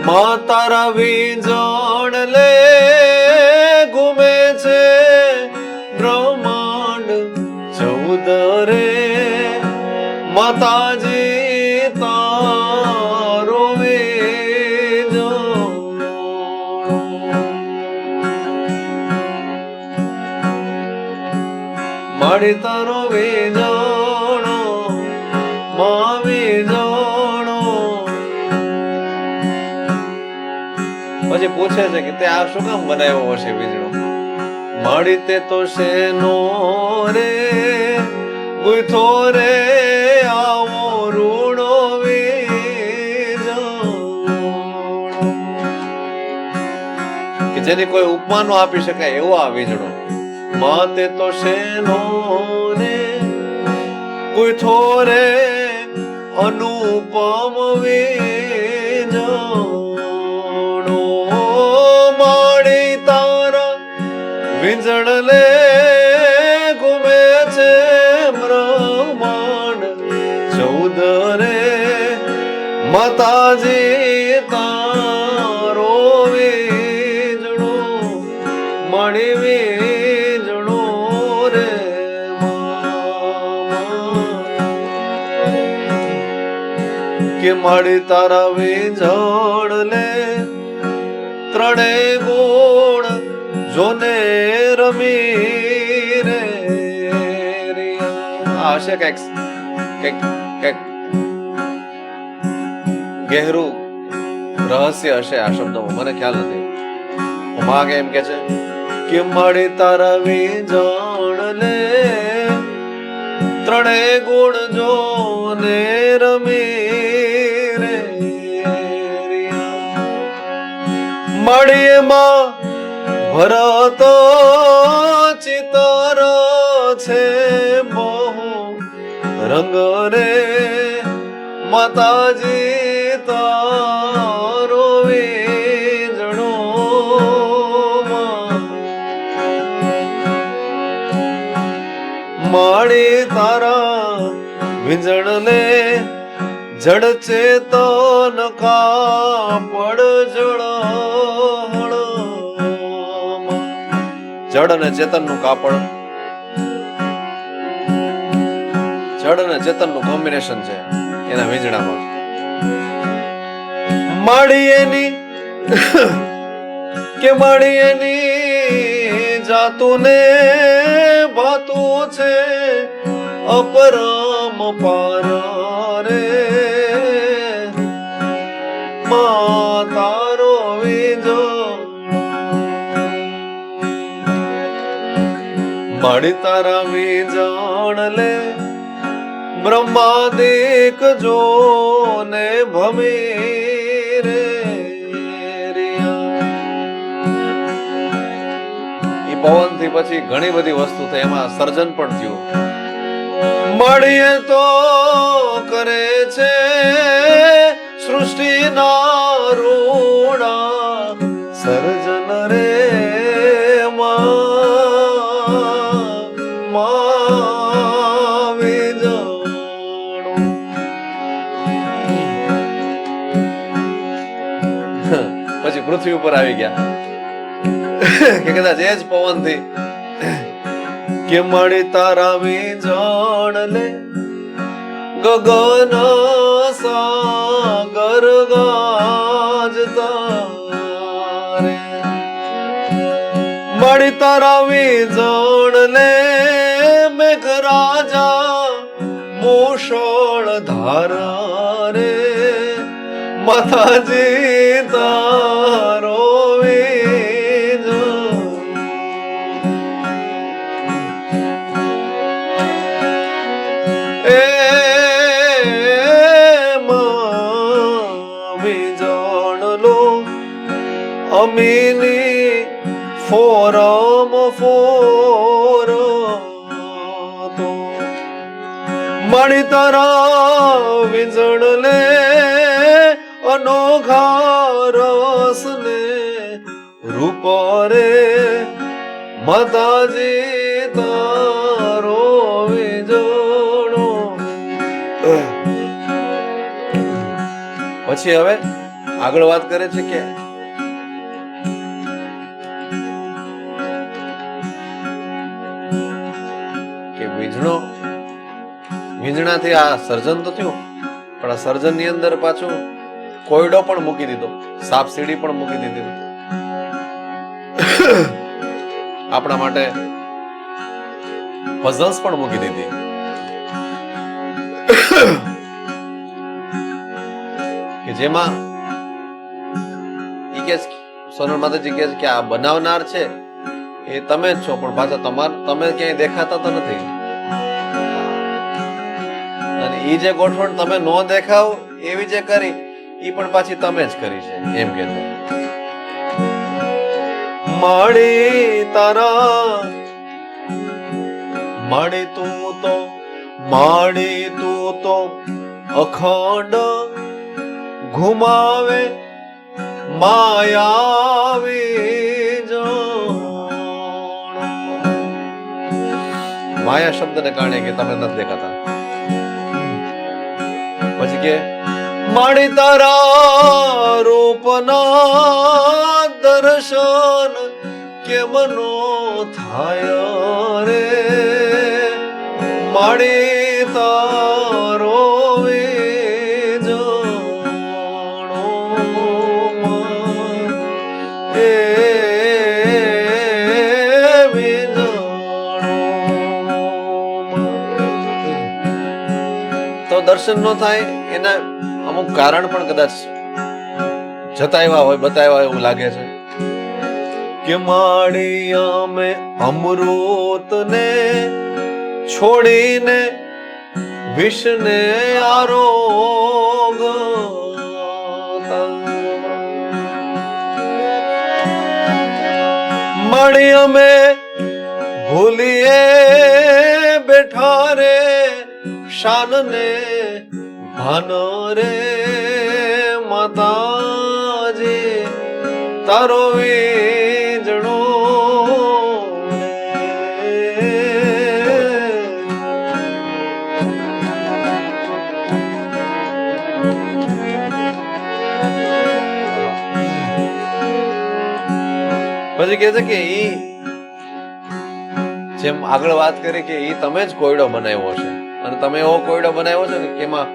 માં તારા વીંઝણ લે ઘૂમે છે બ્રહ્માંડ 14 રે, માતાજી તારો વીંઝણ માડી તારો વીંઝણો માં વીંઝણો. પછી પૂછે છે કે તે આ શું કામ બનાવ્યો હશે વીંઝણો? માડી તે તો શેનો રે ગુથો રે આવો રૂડો વીંઝણો, કે જેની કોઈ ઉપમા ન આપી શકાય એવો આ વીંઝણો. માતે તો શેનો રે ગુથો રે અનુપમ વીંઝણો, માડી તારા વીંઝણ લે ઘૂમે છે બ્રહ્માંડ 14 રે, માતાજી તારો વીંઝણો મળી વીંઝણો રે કે મળી તારા વીંઝણ લે ત્રણેય ગુણ જોને રમી રે, હશે કંઈક કંઈક કંઈક ગહેરું રહસ્ય હશે આ શબ્દોમાં, મને ખ્યાલ નથી. માગ એમ કે છે કે મળી તારા વીજણ લે ત્રણે ગુણ જો ને રમી રે મળીએ માં ભરત ચિતર છે બહુ રંગ રે માતાજી તારો વીજણો માળી તારા વીજણ ને જડ ચેતન કાપડ જળ જડ અને ચેતન નું કાપડ, જડ અને ચેતન નું કોમ્બિનેશન છે એના વીજણામાં. માળી એની કે માળી એની જાતું ને ભાતું છે અપરમ પાર રે મા તારો વીજો માળી તારા વીજણ લે બ્રહ્માદિક જો ને ભમી રે ઈ પવન થી પછી ઘણી બધી વસ્તુ થઈ, એમાં સર્જન પણ થયું. મળીએ તો કરે છે સૃષ્ટિ ના રૂડા સર્જન રે પછી પૃથ્વી ઉપર આવી ગયા કે કદાચ એ જ પવન થી કે મળી તારા વીજણ લે ગગન સાગર ગાજતા રે મળી તારા વીજણ લે મેઘરાજા મૂષળ ધારા રે માતાજી તારો વીજ એ વીજણ લો અમીની ફોરમ ફોર તો મળી તારા વીજણ લે અનોખા રસ ને રૂપ રે માતાજી તારો વીજણો. પછી હવે આગળ વાત કરે છે કે વીજણાથી આ સર્જન તો થયું, પણ આ સર્જન ની અંદર પાછું કોયડો પણ મૂકી દીધો, સાપ સીડી પણ મૂકી દીધી, આપણા માટે પઝલ્સ પણ મૂકી દીધી. કે જેમાં સોનલ માતાજી કહે છે કે આ બનાવનાર છે એ તમે જ છો, પણ પાછા તમે ક્યાંય દેખાતા તો નથી, અને એ જે ગોઠવણ તમે નો દેખાવ એવી જે કરી ઈ પણ પાછી તમે જ કરી છે એમ કે છે. માળી તારા માળી તું તો અખંડ ઘુમાવે માયાવી માયા શબ્દને કારણે કે તમે નથી દેખાતા. પછી કે માળી તારા રૂપના દર્શન કેમનો થાય રે માળી તારો તો દર્શન ન થાય એના અમુક કારણ પણ કદાચ જતાવ્યા હોય, બતાવ્યા હોય એવું લાગે છે કે માડી અમે અમૃત ને છોડીને વિષને આરોગ માડી અમે ભૂલીએ બેઠા રે શાનને ભાન રે માતાજી તારો વીજણો પછી કે છે કે ઈ જેમ આગળ વાત કરી કે ઈ તમે જ કોયડો બનાવ્યો છે અને તમે એવો કોયડો બનાવ્યો છે ને કે એમાં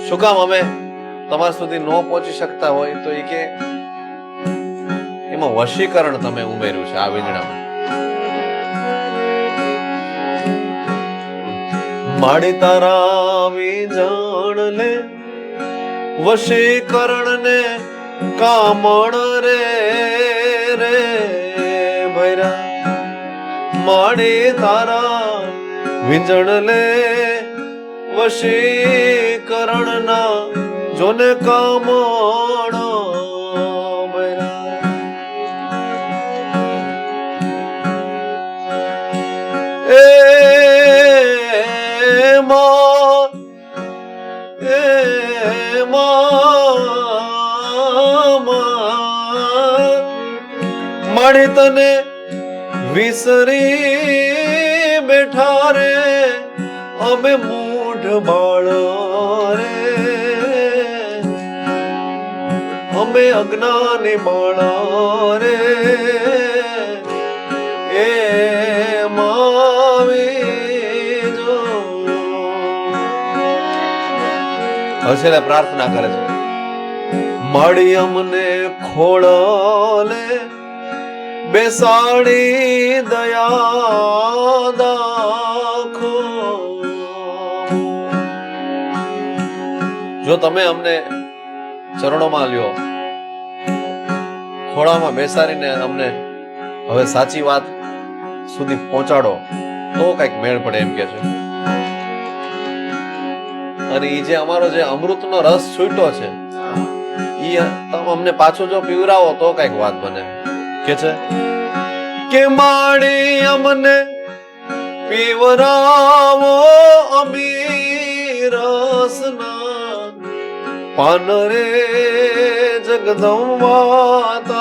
શું કામ અમે તમારા સુધી ન પહોંચી શકતા હોય તો એ કે એમાં વશીકરણ તમે ઉમેર્યું છે આ વીજળામાં. માડી તારા વીજણ લે વશીકરણ ને કામણ રે રે ભૈરા માડી તારા વીજણ લે વશીકરણ ના જોને કામણ ભૈરા એ માડી તને વિસરી બેઠા રે અમે મૂઢ બાળ રે અમે અજ્ઞાની બાળ રે એ માવી જો હશે પ્રાર્થના કરે છે માડી અમને ખોળલે બેસાડી દયા દાખો. જો તમે અમને ચરણોમાં લ્યો, ખોળામાં બેસાડીને અમને હવે સાચી વાત સુધી પહોંચાડો તો કઈક મેળ પડે એમ કે છે. અને એ જે અમારો જે અમૃતનો રસ છૂટ્યો છે એ તમે અમને પાછો જો પીવરાવો તો કઈક વાત બને કે છે કે માડી અમને પીવરાવો અમી રસના પાન રે જગદંબાતા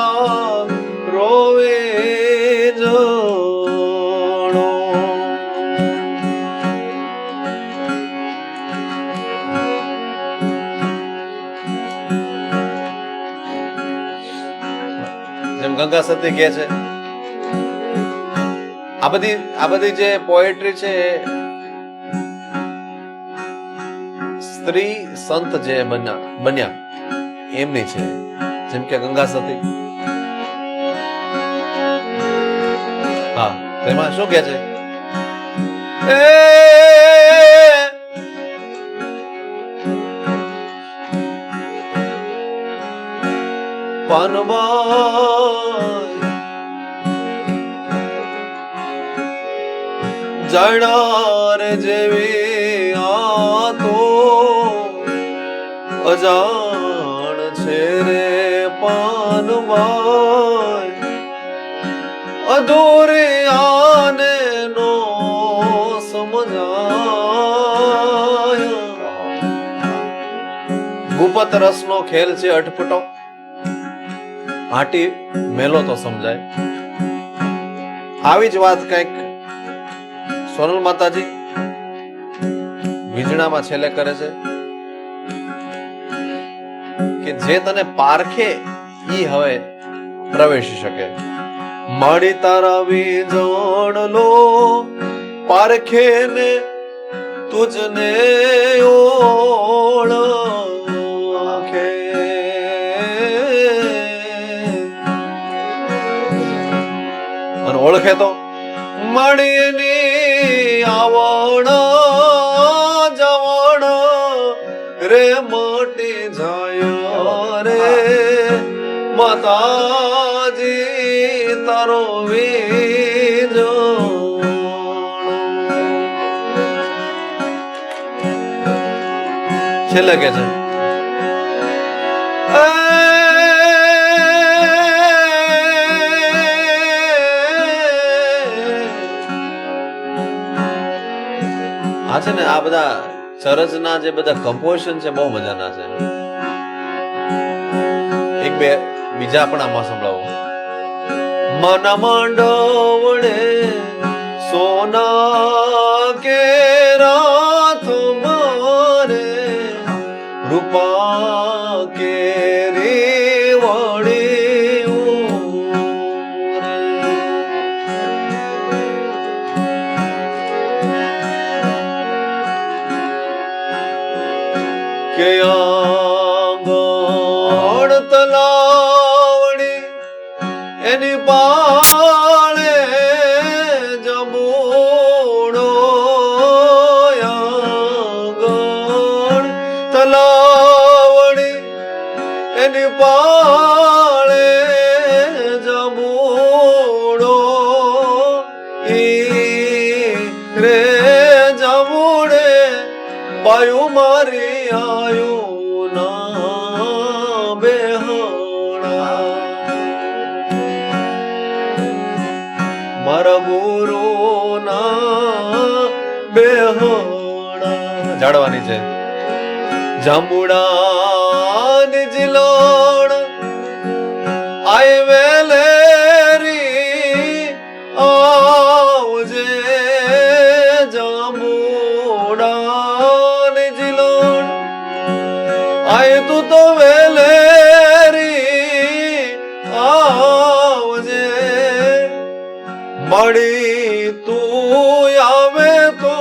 રોવે જણો. જેમ ગંગા સતી કહે છે આ બધી જે પોએટ્રી છે સ્ત્રી સંત જે બન્યા એમની છે. જેમ કે ગંગા સતી, હા તેમાં શું કે છે પાનબાઈ જાણાર જેવી આ તો અજાણ છે રે પાનબાઈ અધૂરે આને નો સમજાય. ગુપત રસનો ખેલ છે અટપટો, હાટી મેલો તો સમજાય. આવી જ વાત કઈક સોનલ માતાજી વીજણામાં છેલ્લે કરે છે કે જે તને પારખે ઈ હવે પ્રવેશી શકે. માડી તારા વીજણ લો પારખે ને તુજને ઓળખે. અને ઓળખે તો માડીની આવણ માતાજી તારો વીજો છેલ્લે કે છે આ છે ને આ બધા ચરસના જે બધા કમ્પોઝિશન છે બહુ મજાના છે. એક બે બીજા પણ આમાં સંભળાવો. મન માંડવડે સોના કે રાત મારે રૂપા કે રેવડે કે આંગણ તલાવડી એની પાળે જમોડો આંગણ તલાવડી એની પાળે જમોડો ઈ રે જમોડે પાયું મારી આયુ ના બેહણા મારા ગુરુ ના બેહણા જાડવાની છે. જાંબુડા નિજલોણ આય વેલેરી આવજે જાંબુડા નિજલોણ આય તું તો વેલેરી આવજે મળી તું આવે તો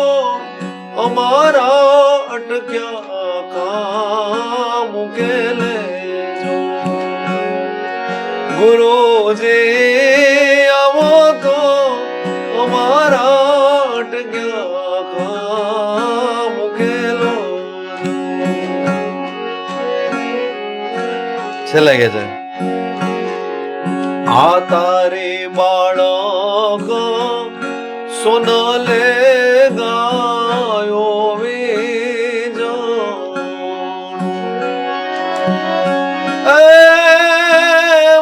અમારા અટક્યા કામ ઉકેલે જો ગુરુજી આવો તો અમારા અટક્યા કામ ઉકેલો. છેલ્લે કે છે આ તારી બાળક સોનલે ગાયો વીજો એ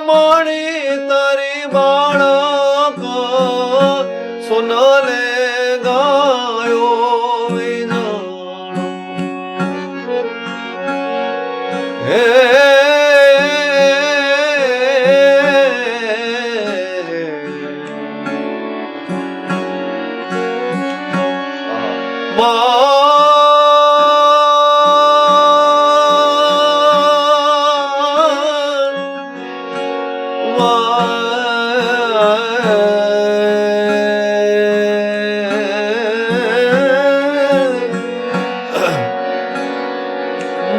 મણી તારી બાળક સોનલે ગાયો વીજો હે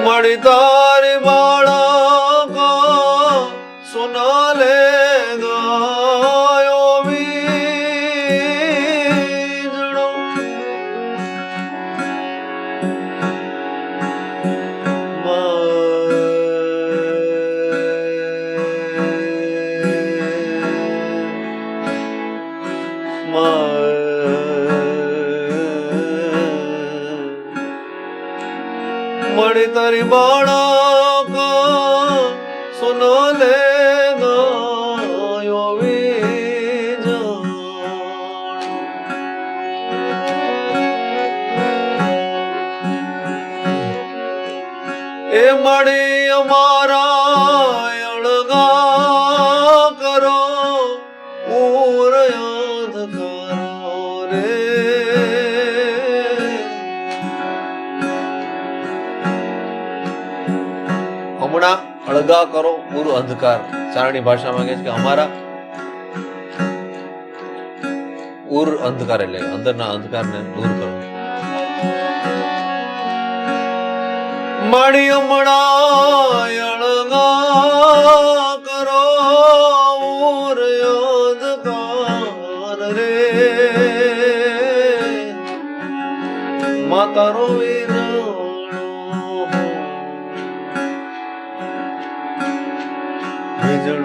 મળી તારી બાળક સોનાલે ગાયો વીજળો મળી તારી બાળક સોનલે ગાયો વીજળો એ મળી અમારા અળગા કરો પૂર યાદ કરો રે હમણાં અળગા કરો પૂરો અંધકાર. ચારણી ભાષામાં કહે છે કે અમારા ઉર અંધકાર એટલે અંદરના અંધકારને દૂર કરો. મણી હમણાં અળગા કરો ઉર અંધકાર રે માતારો વીજળો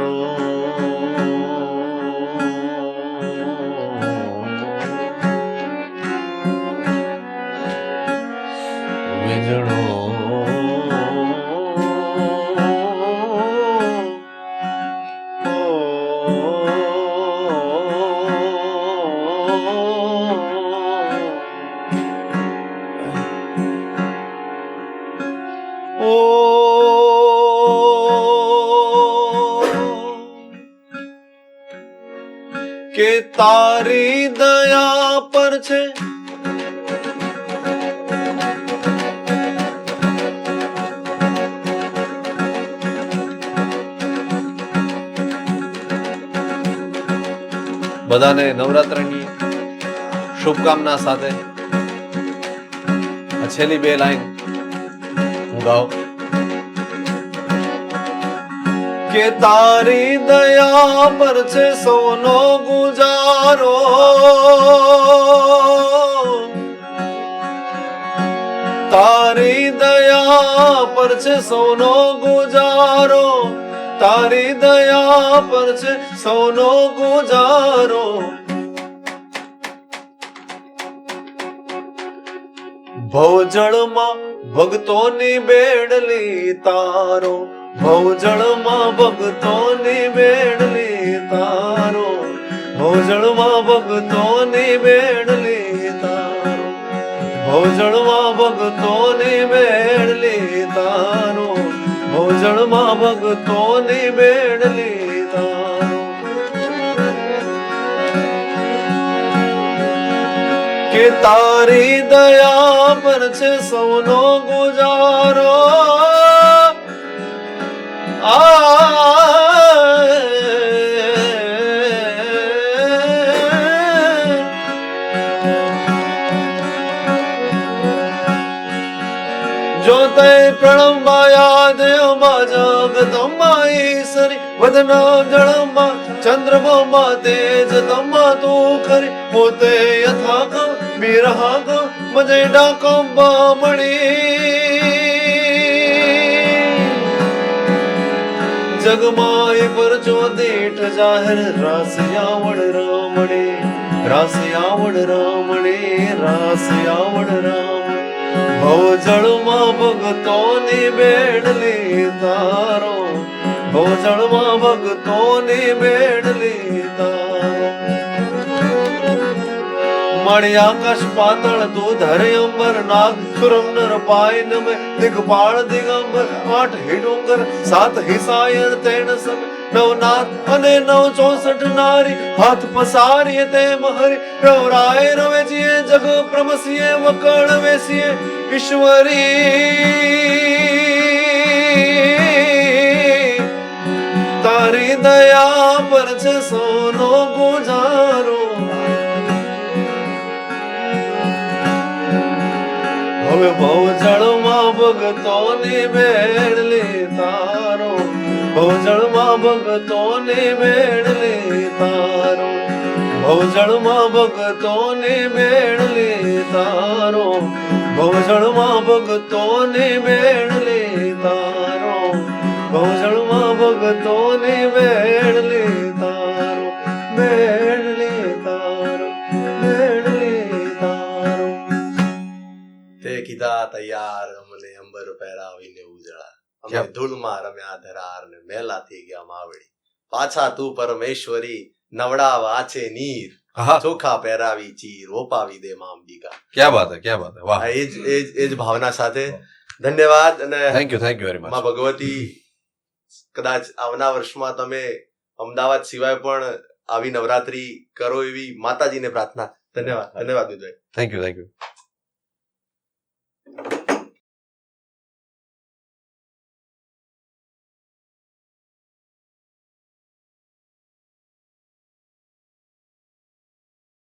વેજણો કે તારી દયા પર છે બધાને નવરાત્રની શુભકામના સાથે આ છેલ્લી બે લાઈન હું ગાઉં. કે તારી દયા પર છે સૌનો ગુજારો તારી દયા પર છે સૌનો ગુજારો તારી દયા પર છે સૌનો ગુજારો ભવજળમાં ભક્તોની બેડલી તારો ભવજળમાં ભક્તોની બેડલી તારો ભવજળમાં ભક્તોની બેડલી તારો ભવજળમાં ભક્તોની બેડલી તારો ભવજળમાં ભક્તોની બેડલી તારો કે તારી દયા પર છે સૌનો ગુજારો જો તે પ્રણમાયા દેવમાં જગદંબા ઈશ્વરી વદના જળમાં ચંદ્રમા તેજ તમા તું ખરી પોતે યથાકમ બિરહાકમ મજે ડાકમ બામણી જગમાં પર ચોદેઠ જાહેર રાસયાવડ રામણે રાસયાવડ રામણે રાસયાવડ રામ ભવજળમાં ભગતોની બેડલી તારો ભવજળમાં ભગતોની બેડલી તારો મળી આકાશ પાતળ તું ધરે અંબર નાગ સુરમ નર પાય નમે દિગપાળ દિગંબર આઠ હી ડુંગર સાત હી સાયણ તેણ સમ નવનાથ અને 964 નારી હાથ પસારીએ તે મહરી રવરાય રવેજીએ જગ પ્રમસીએ વકળ વેસીએ ઈશ્વરી તારી દયા પર છે સોનો ગુજારો હવે ભવજળમાં ભગતોની બેડલી તારો ભવજળમાં ભગતોની બેડલી તારો ભવજળમાં ભગતોની બેડલી તારો ભવજળમાં ભગતોની બેડલી તારો ભવજળમાં ભગતોની બેડલી તારો બેડલી તારો બેડલી તારો તે કીધા તૈયાર અમને અંબર પહેરાવીને ઉજળા અમે ધૂળમાં રમ્યા ધરાર ને મેલા થઈ ગયા માવડી પાછા તું પરમેશ્વરી નવડા વાચે નીર ચોખા પહેરાવી ચીર ઓપાવી દે માંબિકા. ક્યાં બાત હે, ક્યાં બાત હે, વાહ. એ જ ભાવના સાથે ધન્યવાદ. અને થેન્ક યુ વેરી મચ. માં ભગવતી કદાચ આવના વર્ષમાં તમે અમદાવાદ સિવાય પણ આવી નવરાત્રી કરો એવી માતાજીને પ્રાર્થના. ધન્યવાદ ધન્યવાદ વિજય. Thank you